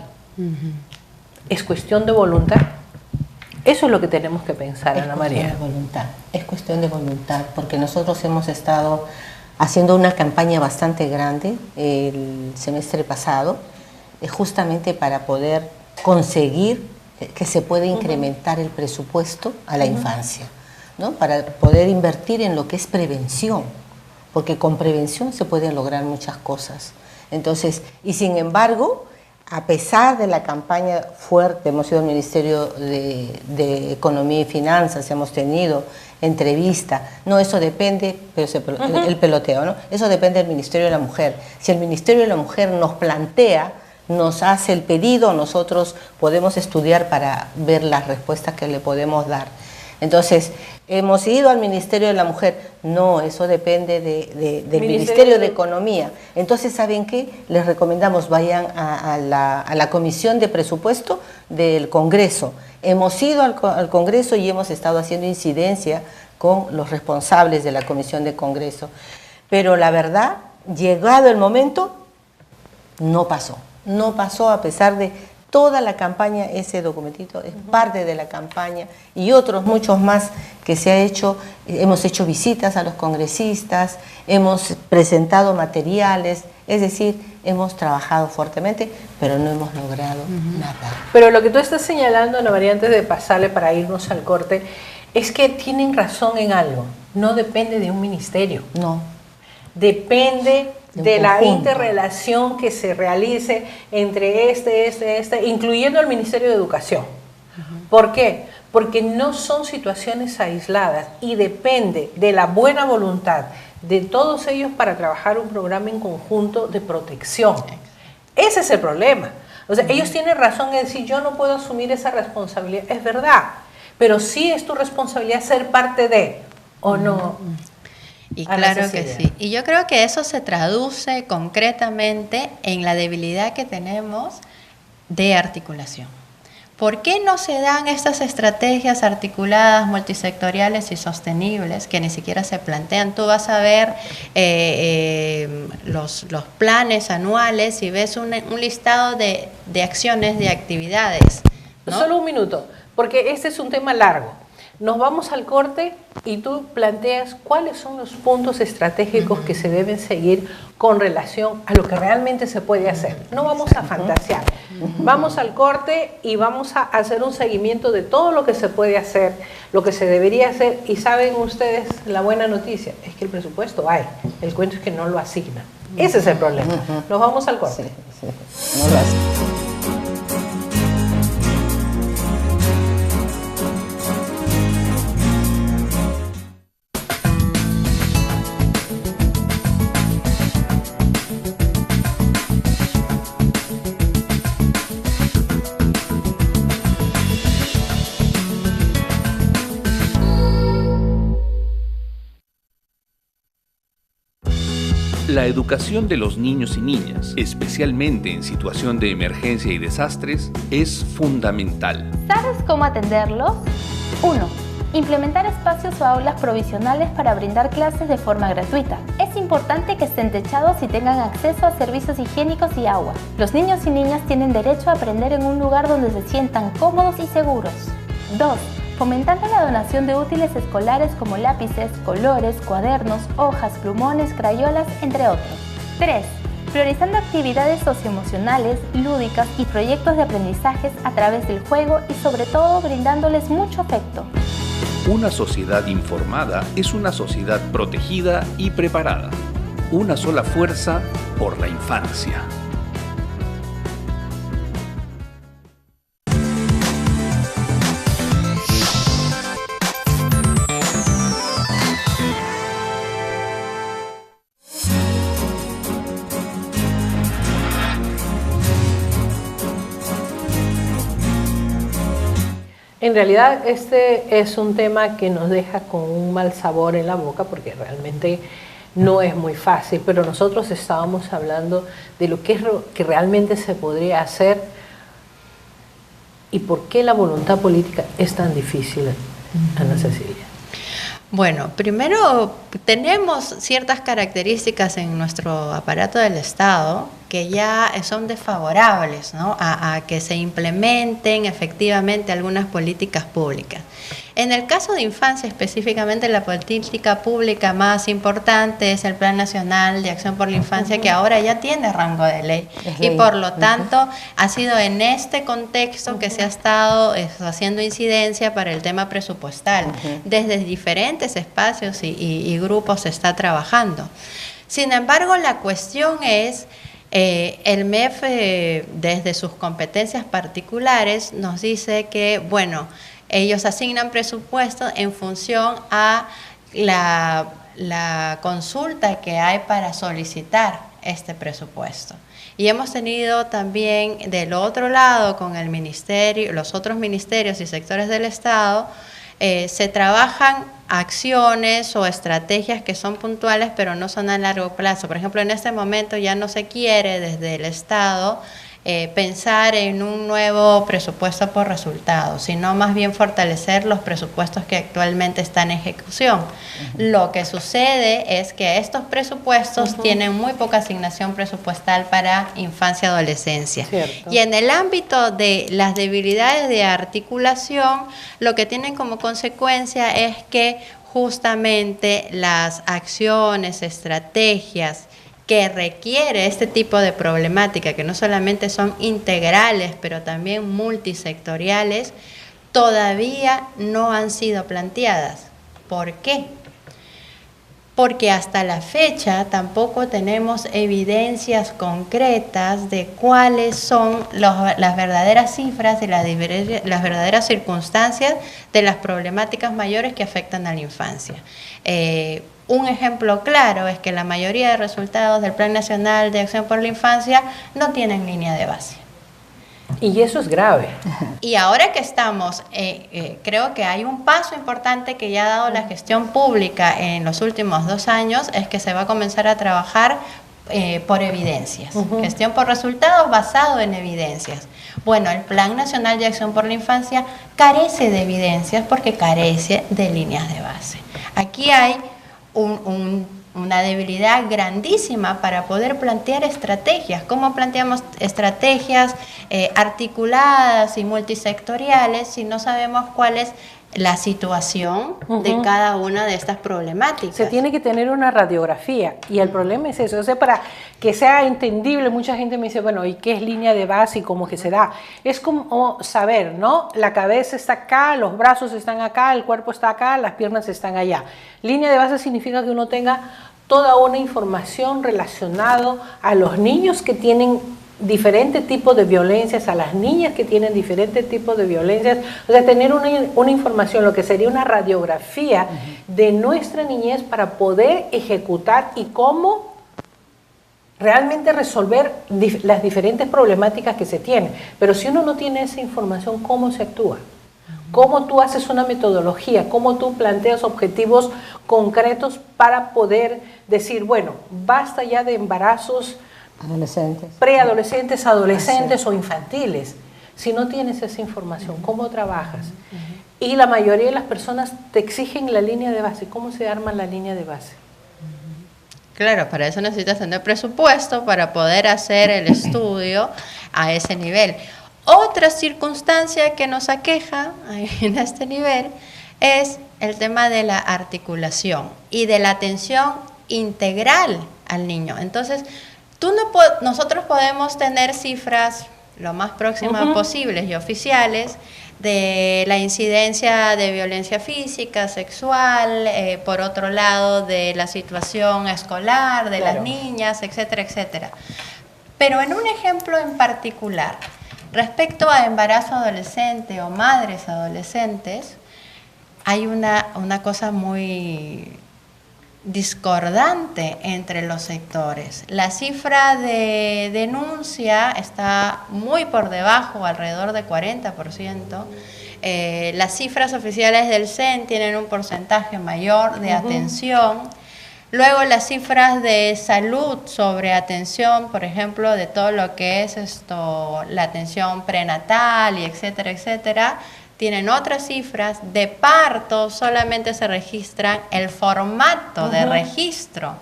Es cuestión de voluntad. Eso es lo que tenemos que pensar, Ana María. Es cuestión de voluntad, porque nosotros hemos estado haciendo una campaña bastante grande el semestre pasado, justamente para poder conseguir que se pueda incrementar el presupuesto a la infancia, ¿no? Para poder invertir en lo que es prevención, porque con prevención se pueden lograr muchas cosas. Entonces, y sin embargo, a pesar de la campaña fuerte, hemos ido al Ministerio de Economía y Finanzas, hemos tenido entrevista, no, eso depende, pero el peloteo, ¿no? Eso depende del Ministerio de la Mujer. Si el Ministerio de la Mujer nos plantea, nos hace el pedido, nosotros podemos estudiar para ver las respuestas que le podemos dar. Entonces, hemos ido al Ministerio de la Mujer, no, eso depende del Ministerio de Economía. Entonces, ¿saben qué? Les recomendamos, vayan a la Comisión de Presupuesto del Congreso. Hemos ido al Congreso y hemos estado haciendo incidencia con los responsables de la Comisión de Congreso. Pero la verdad, llegado el momento, no pasó. No pasó a pesar de toda la campaña. Ese documentito es parte de la campaña y otros muchos más que se ha hecho. Hemos hecho visitas a los congresistas, hemos presentado materiales, es decir, hemos trabajado fuertemente, pero no hemos logrado nada. Pero lo que tú estás señalando, Ana María, antes de pasarle para irnos al corte, es que tienen razón en algo. No depende de un ministerio. No. Depende de la interrelación que se realice entre incluyendo el Ministerio de Educación. ¿Por qué? Porque no son situaciones aisladas y depende de la buena voluntad de todos ellos para trabajar un programa en conjunto de protección. Ese es el problema. O sea, ellos tienen razón en decir, yo no puedo asumir esa responsabilidad. Es verdad, pero sí es tu responsabilidad ser parte de, ¿o no? Y claro que sí. Y yo creo que eso se traduce concretamente en la debilidad que tenemos de articulación. ¿Por qué no se dan estas estrategias articuladas, multisectoriales y sostenibles que ni siquiera se plantean? Tú vas a ver los planes anuales y ves un listado de acciones, de actividades, ¿no? Solo un minuto, porque este es un tema largo. Nos vamos al corte y tú planteas cuáles son los puntos estratégicos que se deben seguir con relación a lo que realmente se puede hacer. No vamos a fantasear. Vamos al corte y vamos a hacer un seguimiento de todo lo que se puede hacer, lo que se debería hacer. Y saben ustedes, la buena noticia es que el presupuesto hay. El cuento es que no lo asignan. Ese es el problema. Nos vamos al corte. Sí. No lo asignan. La educación de los niños y niñas, especialmente en situación de emergencia y desastres, es fundamental. ¿Sabes cómo atenderlos? 1. Implementar espacios o aulas provisionales para brindar clases de forma gratuita. Es importante que estén techados y tengan acceso a servicios higiénicos y agua. Los niños y niñas tienen derecho a aprender en un lugar donde se sientan cómodos y seguros. 2. Fomentando la donación de útiles escolares como lápices, colores, cuadernos, hojas, plumones, crayolas, entre otros. 3. Priorizando actividades socioemocionales, lúdicas y proyectos de aprendizajes a través del juego y sobre todo brindándoles mucho afecto. Una sociedad informada es una sociedad protegida y preparada. Una sola fuerza por la infancia. En realidad este es un tema que nos deja con un mal sabor en la boca porque realmente no es muy fácil, pero nosotros estábamos hablando de lo que realmente se podría hacer y por qué la voluntad política es tan difícil, Ana Cecilia. Bueno, primero tenemos ciertas características en nuestro aparato del Estado que ya son desfavorables, ¿no?, a que se implementen efectivamente algunas políticas públicas. En el caso de infancia, específicamente, la política pública más importante es el Plan Nacional de Acción por la Infancia, que ahora ya tiene rango de ley. Y por lo tanto, ha sido en este contexto que se ha estado haciendo incidencia para el tema presupuestal. Desde diferentes espacios y grupos se está trabajando. Sin embargo, la cuestión es, el MEF, desde sus competencias particulares, nos dice que, bueno, ellos asignan presupuesto en función a la consulta que hay para solicitar este presupuesto. Y hemos tenido también del otro lado con el ministerio, los otros ministerios y sectores del Estado, se trabajan acciones o estrategias que son puntuales pero no son a largo plazo. Por ejemplo, en este momento ya no se quiere desde el Estado pensar en un nuevo presupuesto por resultados, sino más bien fortalecer los presupuestos que actualmente están en ejecución. Lo que sucede es que estos presupuestos tienen muy poca asignación presupuestal para infancia y adolescencia. Cierto. Y en el ámbito de las debilidades de articulación, lo que tienen como consecuencia es que justamente las acciones, estrategias que requiere este tipo de problemática, que no solamente son integrales, pero también multisectoriales, todavía no han sido planteadas. ¿Por qué? Porque hasta la fecha tampoco tenemos evidencias concretas de cuáles son las verdaderas cifras y las verdaderas circunstancias de las problemáticas mayores que afectan a la infancia. Un ejemplo claro es que la mayoría de resultados del Plan Nacional de Acción por la Infancia no tienen línea de base. Y eso es grave. Y ahora que estamos, creo que hay un paso importante que ya ha dado la gestión pública en los últimos 2 años, es que se va a comenzar a trabajar por evidencias. Gestión por resultados basado en evidencias. Bueno, el Plan Nacional de Acción por la Infancia carece de evidencias porque carece de líneas de base. Aquí hay una debilidad grandísima para poder plantear estrategias. ¿Cómo planteamos estrategias articuladas y multisectoriales si no sabemos cuál es la situación de cada una de estas problemáticas? Se tiene que tener una radiografía y el problema es eso. O sea, para que sea entendible, mucha gente me dice, bueno, ¿y qué es línea de base y cómo que se da? Es como saber, ¿no? La cabeza está acá, los brazos están acá, el cuerpo está acá, las piernas están allá. Línea de base significa que uno tenga toda una información relacionada a los niños que tienen diferentes tipos de violencias, a las niñas que tienen diferentes tipos de violencias, o sea, tener una información, lo que sería una radiografía de nuestra niñez para poder ejecutar y cómo realmente resolver las diferentes problemáticas que se tienen. Pero si uno no tiene esa información, ¿cómo se actúa? ¿Cómo tú haces una metodología? ¿Cómo tú planteas objetivos concretos para poder decir, bueno, basta ya de embarazos preadolescentes, adolescentes o infantiles? Si no tienes esa información, ¿cómo trabajas? Y la mayoría de las personas te exigen la línea de base. ¿Cómo se arma la línea de base? Claro, para eso necesitas tener presupuesto para poder hacer el estudio a ese nivel. Otra circunstancia que nos aqueja en este nivel es el tema de la articulación y de la atención integral al niño. Entonces, nosotros podemos tener cifras lo más próximas posibles y oficiales de la incidencia de violencia física, sexual, por otro lado de la situación escolar de las niñas, etcétera, etcétera. Pero en un ejemplo en particular, respecto a embarazo adolescente o madres adolescentes, hay una cosa muy discordante entre los sectores. La cifra de denuncia está muy por debajo, alrededor de 40%. Las cifras oficiales del CEN tienen un porcentaje mayor de atención. Luego las cifras de salud sobre atención, por ejemplo, de todo lo que es la atención prenatal y etcétera, etcétera, tienen otras cifras. De parto solamente se registran el formato de registro.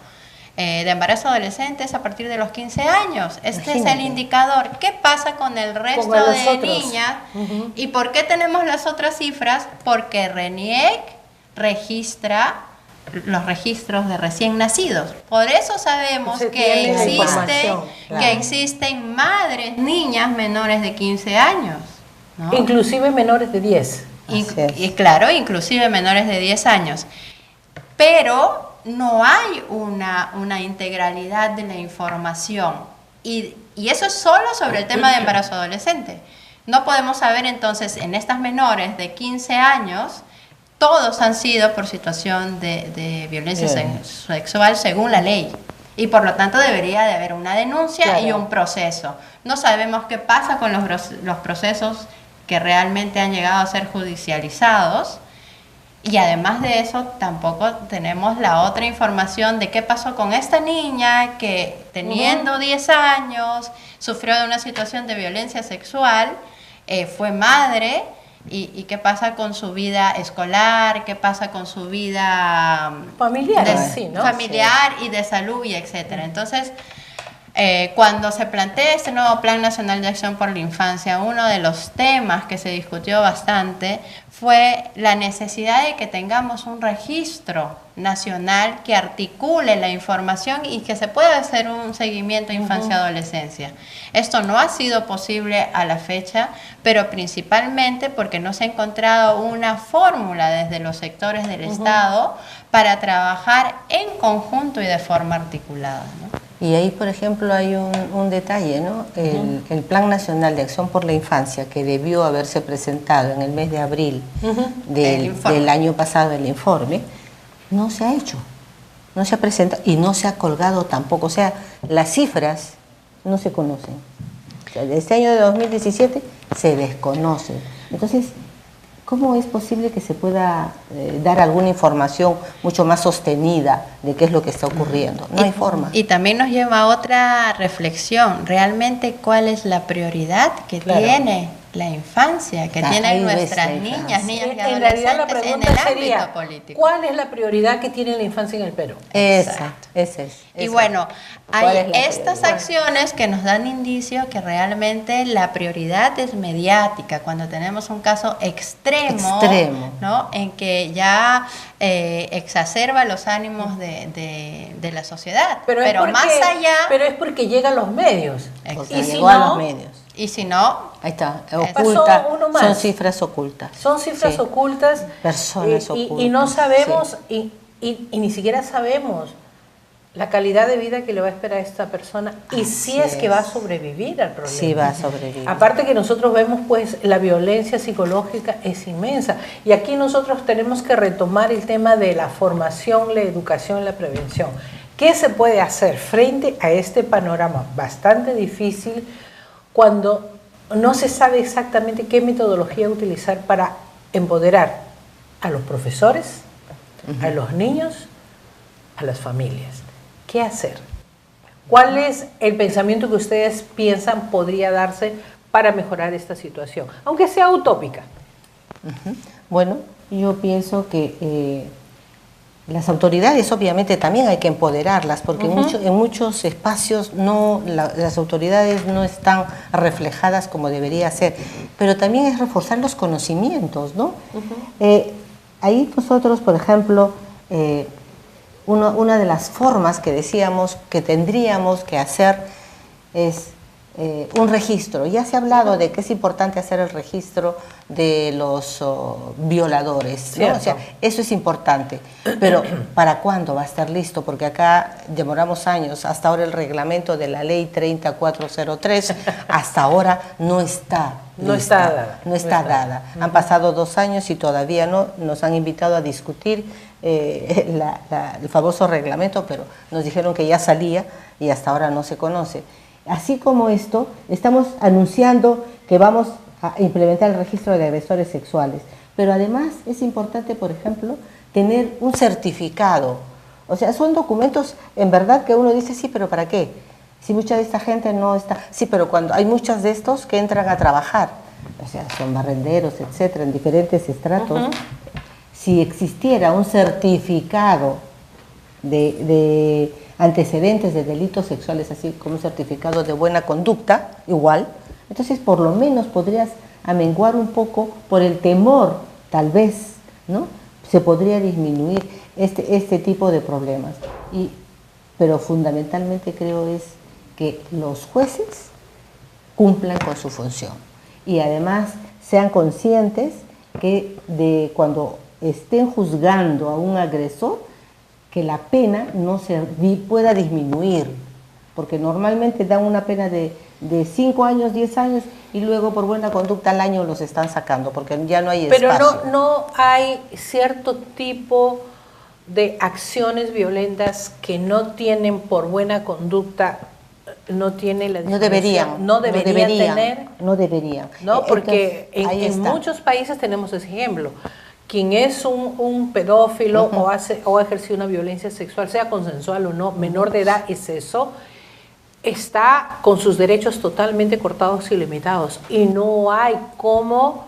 De embarazo adolescente es a partir de los 15 años. Este es el indicador. ¿Qué pasa con el resto de niñas? ¿Y por qué tenemos las otras cifras? Porque RENIEC registra los registros de recién nacidos. Por eso sabemos que existen madres, niñas menores de 15 años, ¿no? Inclusive menores de 10. Y claro, inclusive menores de 10 años. Pero no hay una integralidad de la información. Y eso es solo sobre el tema de embarazo adolescente. No podemos saber entonces en estas menores de 15 años, todos han sido por situación de violencia sexual según la ley. Y por lo tanto debería de haber una denuncia y un proceso. No sabemos qué pasa con los procesos que realmente han llegado a ser judicializados. Y además de eso, tampoco tenemos la otra información de qué pasó con esta niña que teniendo 10 años sufrió de una situación de violencia sexual, fue madre, y qué pasa con su vida escolar, qué pasa con su vida familiar, y de salud, y etcétera. Entonces, cuando se plantea este nuevo Plan Nacional de Acción por la Infancia, uno de los temas que se discutió bastante fue la necesidad de que tengamos un registro nacional que articule la información y que se pueda hacer un seguimiento infancia-adolescencia. Esto no ha sido posible a la fecha, pero principalmente porque no se ha encontrado una fórmula desde los sectores del Estado para trabajar en conjunto y de forma articulada, ¿no? Y ahí, por ejemplo, hay un detalle, ¿no? El Plan Nacional de Acción por la Infancia, que debió haberse presentado en el mes de abril del año pasado, el informe, no se ha hecho, no se ha presentado y no se ha colgado tampoco. O sea, las cifras no se conocen. O sea, de este año de 2017 se desconocen. Entonces, ¿cómo es posible que se pueda dar alguna información mucho más sostenida de qué es lo que está ocurriendo? No hay forma. Y también nos lleva a otra reflexión. Realmente, ¿cuál es la prioridad que tiene la infancia, que tienen nuestras niñas y adolescentes en realidad la pregunta en el sería, ámbito político? ¿cuál es la prioridad que tiene la infancia en el Perú? Exacto, ese es. Y bueno, hay estas acciones que nos dan indicio que realmente la prioridad es mediática, cuando tenemos un caso extremo. ¿No? En que ya exacerba los ánimos de la sociedad. Pero más allá... Pero es porque llegan los medios. Y si no, a los medios. Y si no... Ahí está, oculta, son cifras ocultas. Son cifras ocultas. Personas ocultas. Y no sabemos, y ni siquiera sabemos la calidad de vida que le va a esperar a esta persona y si es que va a sobrevivir al problema. Sí va a sobrevivir. Aparte que nosotros vemos, pues, la violencia psicológica es inmensa. Y aquí nosotros tenemos que retomar el tema de la formación, la educación y la prevención. ¿Qué se puede hacer frente a este panorama bastante difícil cuando no se sabe exactamente qué metodología utilizar para empoderar a los profesores, a los niños, a las familias? ¿Qué hacer? ¿Cuál es el pensamiento que ustedes piensan podría darse para mejorar esta situación? Aunque sea utópica. Bueno, yo pienso que las autoridades obviamente también hay que empoderarlas, porque en muchos espacios las autoridades no están reflejadas como debería ser, pero también es reforzar los conocimientos, ¿no? Ahí nosotros, por ejemplo, una de las formas que decíamos que tendríamos que hacer es un registro. Ya se ha hablado de que es importante hacer el registro de los violadores, ¿no? O sea, eso es importante, pero ¿para cuándo va a estar listo? Porque acá demoramos años, hasta ahora el reglamento de la ley 30403 hasta ahora no está dada. Han pasado 2 años y todavía no. Nos han invitado a discutir el famoso reglamento, pero nos dijeron que ya salía y hasta ahora no se conoce. Así como esto, estamos anunciando que vamos a implementar el registro de agresores sexuales, pero además es importante, por ejemplo, tener un certificado. O sea, son documentos en verdad que uno dice, sí, pero ¿para qué? Si mucha de esta gente no está... Sí, pero cuando hay muchos de estos que entran a trabajar, o sea, son barrenderos, etcétera, en diferentes estratos, si existiera un certificado de antecedentes de delitos sexuales, así como un certificado de buena conducta, igual, entonces por lo menos podrías amenguar un poco por el temor, tal vez, ¿no? Se podría disminuir este tipo de problemas. Pero fundamentalmente creo es que los jueces cumplan con su función y además sean conscientes que cuando estén juzgando a un agresor, que la pena no pueda disminuir, porque normalmente dan una pena de 5 años, 10 años y luego por buena conducta al año los están sacando porque ya no hay espacio. Pero no hay cierto tipo de acciones violentas que no tienen por buena conducta, no tiene la no deberían tener, no, porque en muchos países tenemos ese ejemplo. Quien es un pedófilo o ha ejercido una violencia sexual, sea consensual o no, menor de edad, es eso, está con sus derechos totalmente cortados y limitados y no hay cómo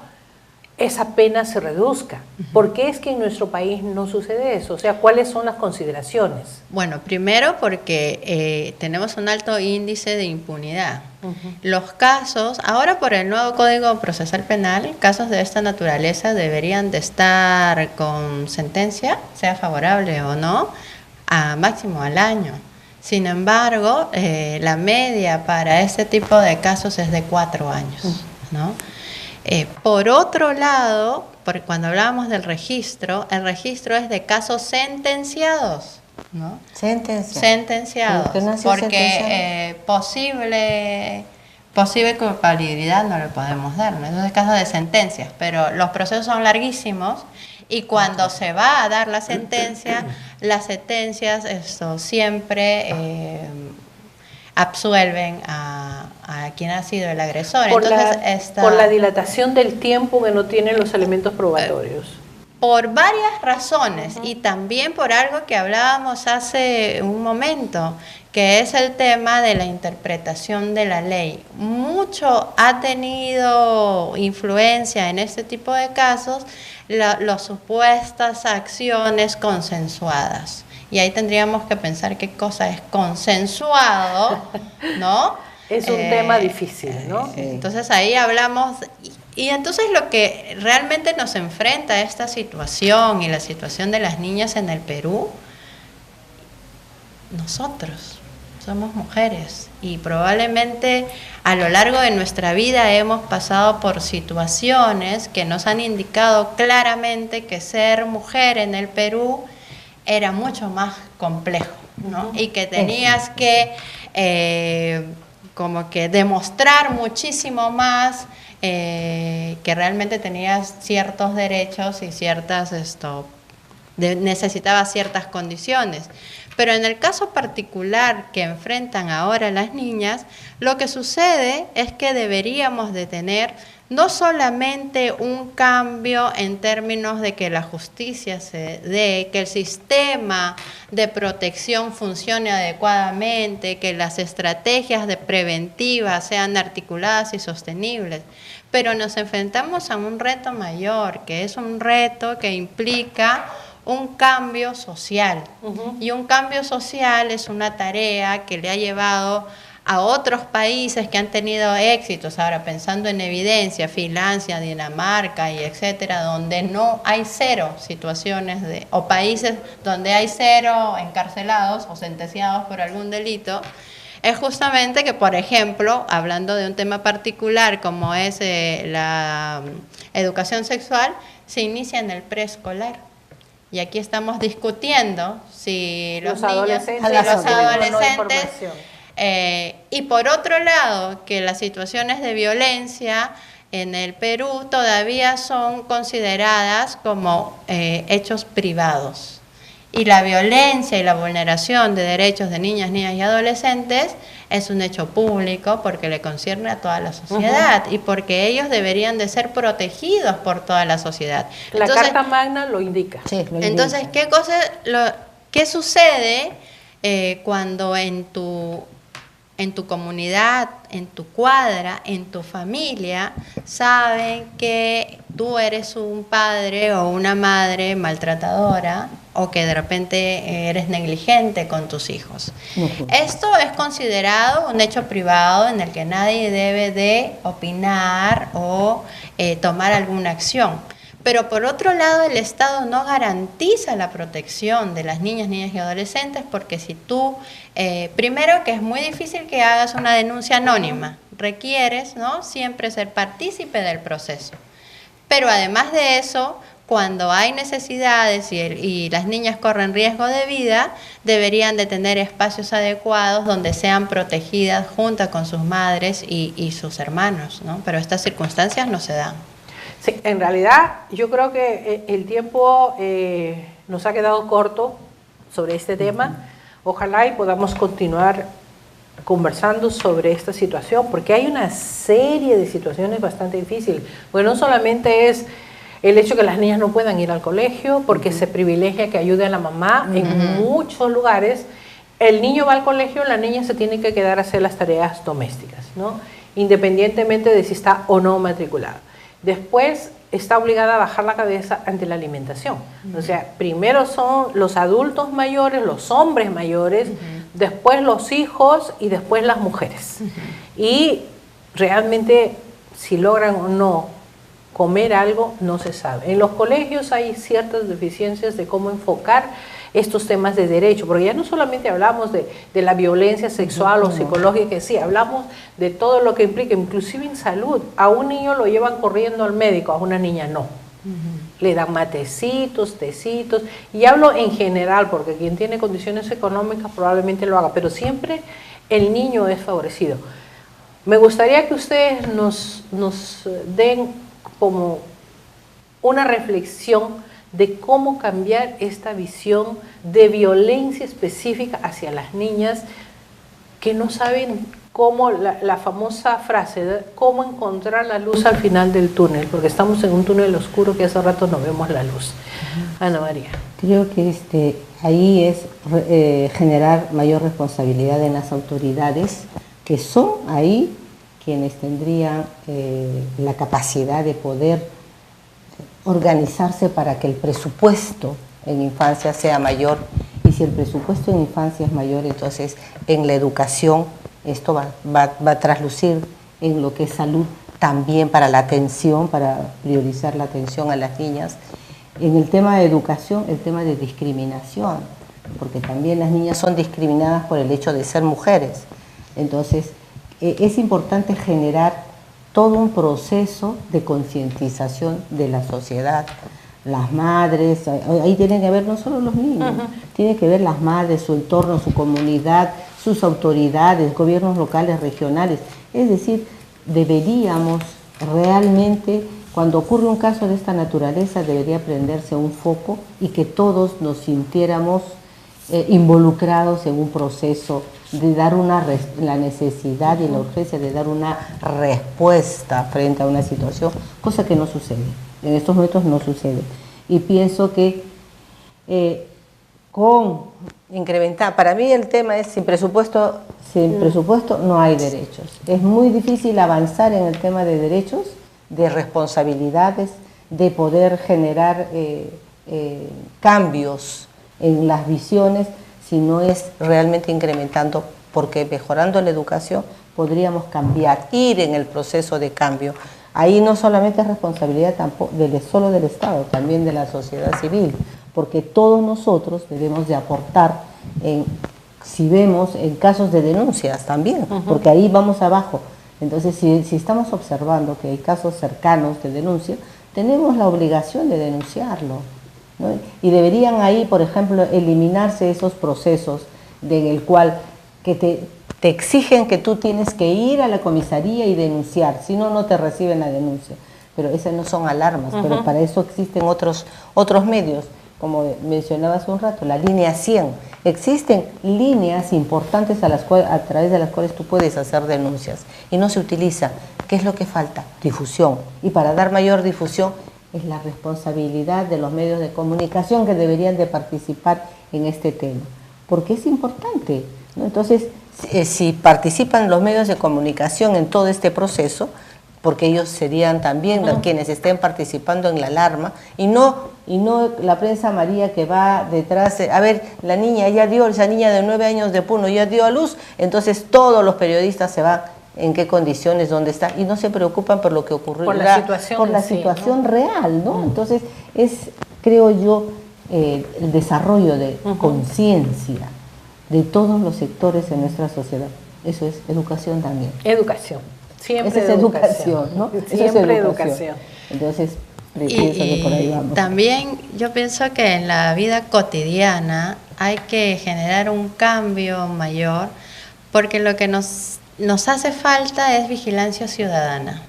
esa pena se reduzca. ¿Por qué es que en nuestro país no sucede eso? O sea, ¿cuáles son las consideraciones? Bueno, primero porque tenemos un alto índice de impunidad. Los casos, ahora por el nuevo Código Procesal Penal, casos de esta naturaleza deberían de estar con sentencia, sea favorable o no, a máximo al año. Sin embargo, la media para este tipo de casos es de 4 años, ¿no? Por otro lado, cuando hablábamos del registro, el registro es de casos sentenciados, ¿no? Sentenciados, porque posible culpabilidad no le podemos dar, ¿no? Entonces, casos de sentencias, pero los procesos son larguísimos y cuando se va a dar la sentencia, las sentencias siempre absuelven a quien ha sido el agresor. Por la dilatación del tiempo que no tienen los elementos probatorios. Por varias razones y también por algo que hablábamos hace un momento, que es el tema de la interpretación de la ley. Mucho ha tenido influencia en este tipo de casos las supuestas acciones consensuadas. Y ahí tendríamos que pensar qué cosa es consensuado, ¿no? Es un tema difícil, ¿no? Entonces ahí hablamos, y entonces lo que realmente nos enfrenta a esta situación y la situación de las niñas en el Perú, nosotros somos mujeres y probablemente a lo largo de nuestra vida hemos pasado por situaciones que nos han indicado claramente que ser mujer en el Perú era mucho más complejo, ¿no? Y que tenías que como que demostrar muchísimo más que realmente tenías ciertos derechos y necesitabas ciertas condiciones. Pero en el caso particular que enfrentan ahora las niñas, lo que sucede es que deberíamos de tener no solamente un cambio en términos de que la justicia se dé, que el sistema de protección funcione adecuadamente, que las estrategias de preventivas sean articuladas y sostenibles, pero nos enfrentamos a un reto mayor, que es un reto que implica un cambio social. Y un cambio social es una tarea que le ha llevado a otros países que han tenido éxitos, ahora pensando en evidencia, Finlandia, Dinamarca y etcétera, donde no hay cero situaciones o países donde hay 0 encarcelados o sentenciados por algún delito, es justamente que, por ejemplo, hablando de un tema particular como es la educación sexual, se inicia en el preescolar. Y aquí estamos discutiendo si los adolescentes y por otro lado, que las situaciones de violencia en el Perú todavía son consideradas como hechos privados. Y la violencia y la vulneración de derechos de niñas y adolescentes es un hecho público porque le concierne a toda la sociedad y porque ellos deberían de ser protegidos por toda la sociedad. La Carta Magna lo indica. Sí, lo indica. Entonces, ¿qué sucede cuando en tu en tu comunidad, en tu cuadra, en tu familia, saben que tú eres un padre o una madre maltratadora o que de repente eres negligente con tus hijos. Esto es considerado un hecho privado en el que nadie debe de opinar o tomar alguna acción. Pero por otro lado, el Estado no garantiza la protección de las niñas y adolescentes porque si tú, primero que es muy difícil que hagas una denuncia anónima, requieres, ¿no?, siempre ser partícipe del proceso. Pero además de eso, cuando hay necesidades y las niñas corren riesgo de vida, deberían de tener espacios adecuados donde sean protegidas junto con sus madres y sus hermanos, ¿no? Pero estas circunstancias no se dan. Sí, en realidad yo creo que el tiempo nos ha quedado corto sobre este tema. Ojalá y podamos continuar conversando sobre esta situación, porque hay una serie de situaciones bastante difíciles. Bueno, no solamente es el hecho que las niñas no puedan ir al colegio, porque se privilegia que ayude a la mamá. En muchos lugares el niño va al colegio, la niña se tiene que quedar a hacer las tareas domésticas, ¿no?, independientemente de si está o no matriculada. Después está obligada a bajar la cabeza ante la alimentación. O sea, primero son los adultos mayores, los hombres mayores, después los hijos y después las mujeres. Y realmente si logran o no comer algo no se sabe. En los colegios hay ciertas deficiencias de cómo enfocar estos temas de derecho, porque ya no solamente hablamos de la violencia sexual o psicológica, que sí, hablamos de todo lo que implica, inclusive en salud. A un niño lo llevan corriendo al médico, a una niña no. Le dan matecitos, tecitos, y hablo en general, porque quien tiene condiciones económicas probablemente lo haga, pero siempre el niño es favorecido. Me gustaría que ustedes nos den como una reflexión de cómo cambiar esta visión de violencia específica hacia las niñas que no saben cómo, la famosa frase de cómo encontrar la luz al final del túnel, porque estamos en un túnel oscuro que hace rato no vemos la luz. Ana María. Creo que ahí es generar mayor responsabilidad en las autoridades, que son ahí quienes tendrían la capacidad de poder organizarse para que el presupuesto en infancia sea mayor, y si el presupuesto en infancia es mayor, entonces en la educación esto va a traslucir en lo que es salud también, para la atención, para priorizar la atención a las niñas. En el tema de educación, el tema de discriminación, porque también las niñas son discriminadas por el hecho de ser mujeres. Entonces es importante generar todo un proceso de concientización de la sociedad. Las madres, ahí tienen que ver no solo los niños, tienen que ver las madres, su entorno, su comunidad, sus autoridades, gobiernos locales, regionales. Es decir, deberíamos realmente, cuando ocurre un caso de esta naturaleza, debería prenderse un foco y que todos nos sintiéramos involucrados en un proceso de dar la necesidad y la urgencia de dar una respuesta frente a una situación, cosa que no sucede. En estos momentos no sucede. Y pienso que con incrementar, para mí el tema es sin presupuesto no hay derechos. Es muy difícil avanzar en el tema de derechos, de responsabilidades, de poder generar cambios en las visiones, si no es realmente incrementando, porque mejorando la educación podríamos cambiar, ir en el proceso de cambio. Ahí no solamente es responsabilidad solo del Estado, también de la sociedad civil, porque todos nosotros debemos de aportar, si vemos en casos de denuncias también, porque ahí vamos abajo. Entonces, si estamos observando que hay casos cercanos de denuncia, tenemos la obligación de denunciarlo, ¿no? Y deberían ahí, por ejemplo, eliminarse esos procesos en el cual que te exigen que tú tienes que ir a la comisaría y denunciar, si no, no te reciben la denuncia. Pero esas no son alarmas, pero para eso existen otros medios, como mencionaba hace un rato, la línea 100. Existen líneas importantes a través de las cuales tú puedes hacer denuncias y no se utiliza. ¿Qué es lo que falta? Difusión. Y para dar mayor difusión es la responsabilidad de los medios de comunicación que deberían de participar en este tema, porque es importante, ¿no? Entonces, si participan los medios de comunicación en todo este proceso, porque ellos serían también quienes estén participando en la alarma, y no la prensa amarilla que va detrás, a ver, la niña ya dio, esa niña de 9 años de Puno ya dio a luz, entonces todos los periodistas se van, en qué condiciones, dónde está, y no se preocupan por lo que ocurrió, por la situación, situación real, ¿no? Entonces es, creo yo, el desarrollo de conciencia de todos los sectores en nuestra sociedad. Eso es educación también. Educación. Siempre esa es educación, ¿no? Siempre educación. Entonces, pienso que por ahí vamos. También yo pienso que en la vida cotidiana hay que generar un cambio mayor, porque lo que nos hace falta es vigilancia ciudadana.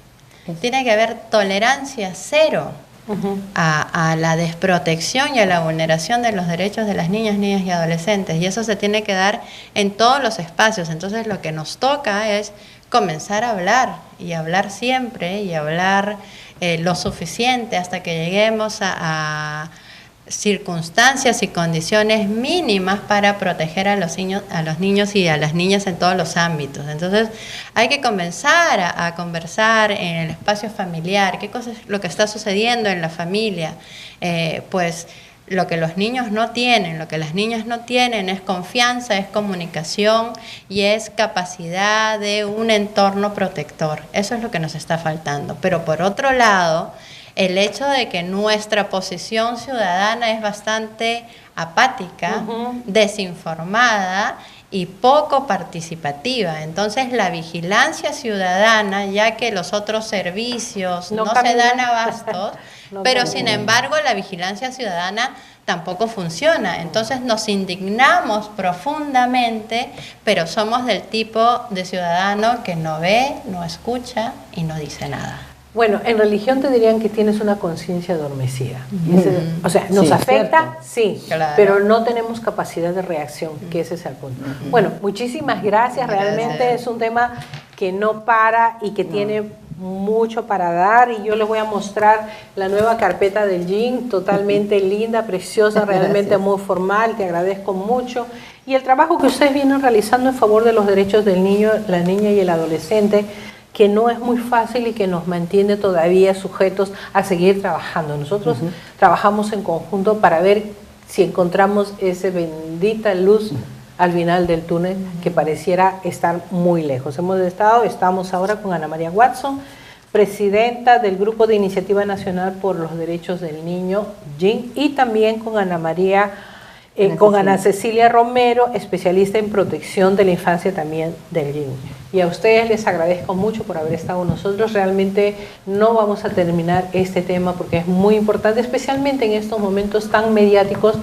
Tiene que haber tolerancia cero a la desprotección y a la vulneración de los derechos de las niñas y adolescentes, y eso se tiene que dar en todos los espacios. Entonces lo que nos toca es comenzar a hablar, y hablar siempre, y hablar lo suficiente hasta que lleguemos a circunstancias y condiciones mínimas para proteger a los niños y a las niñas en todos los ámbitos. Entonces hay que comenzar a conversar en el espacio familiar, qué cosa es lo que está sucediendo en la familia, pues lo que los niños no tienen, lo que las niñas no tienen es confianza, es comunicación y es capacidad de un entorno protector. Eso es lo que nos está faltando. Pero por otro lado, el hecho de que nuestra posición ciudadana es bastante apática, desinformada y poco participativa. Entonces la vigilancia ciudadana, ya que los otros servicios no se dan abastos, pero sin embargo la vigilancia ciudadana tampoco funciona. Entonces nos indignamos profundamente, pero somos del tipo de ciudadano que no ve, no escucha y no dice nada. Bueno, en religión te dirían que tienes una conciencia adormecida. O sea, nos afecta, sí, claro, pero no tenemos capacidad de reacción, que ese es el punto. Bueno, muchísimas gracias. Realmente es un tema que no para y que tiene mucho para dar, y yo les voy a mostrar la nueva carpeta del Jin, totalmente linda, preciosa, realmente muy formal. Te agradezco mucho. Y el trabajo que ustedes vienen realizando en favor de los derechos del niño, la niña y el adolescente, que no es muy fácil y que nos mantiene todavía sujetos a seguir trabajando. Nosotros trabajamos en conjunto para ver si encontramos esa bendita luz al final del túnel que pareciera estar muy lejos. Estamos ahora con Ana María Watson, presidenta del Grupo de Iniciativa Nacional por los Derechos del Niño, JIN, y también con Ana Cecilia Romero, especialista en protección de la infancia también del JIN. Y a ustedes les agradezco mucho por haber estado con nosotros. Realmente no vamos a terminar este tema porque es muy importante, especialmente en estos momentos tan mediáticos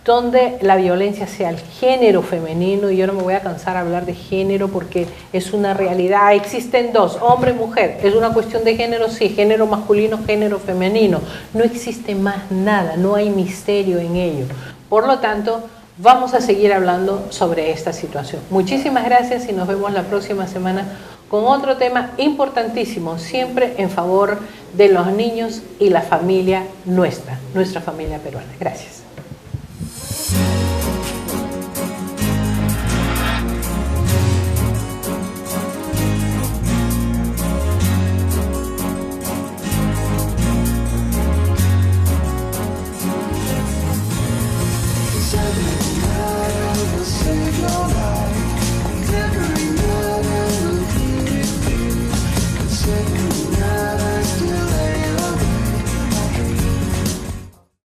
donde la violencia sea el género femenino, y yo no me voy a cansar de hablar de género porque es una realidad. Existen dos, hombre y mujer, es una cuestión de género, sí, género masculino, género femenino, no existe más nada, no hay misterio en ello. Por lo tanto, vamos a seguir hablando sobre esta situación. Muchísimas gracias y nos vemos la próxima semana con otro tema importantísimo, siempre en favor de los niños y la familia nuestra familia peruana. Gracias.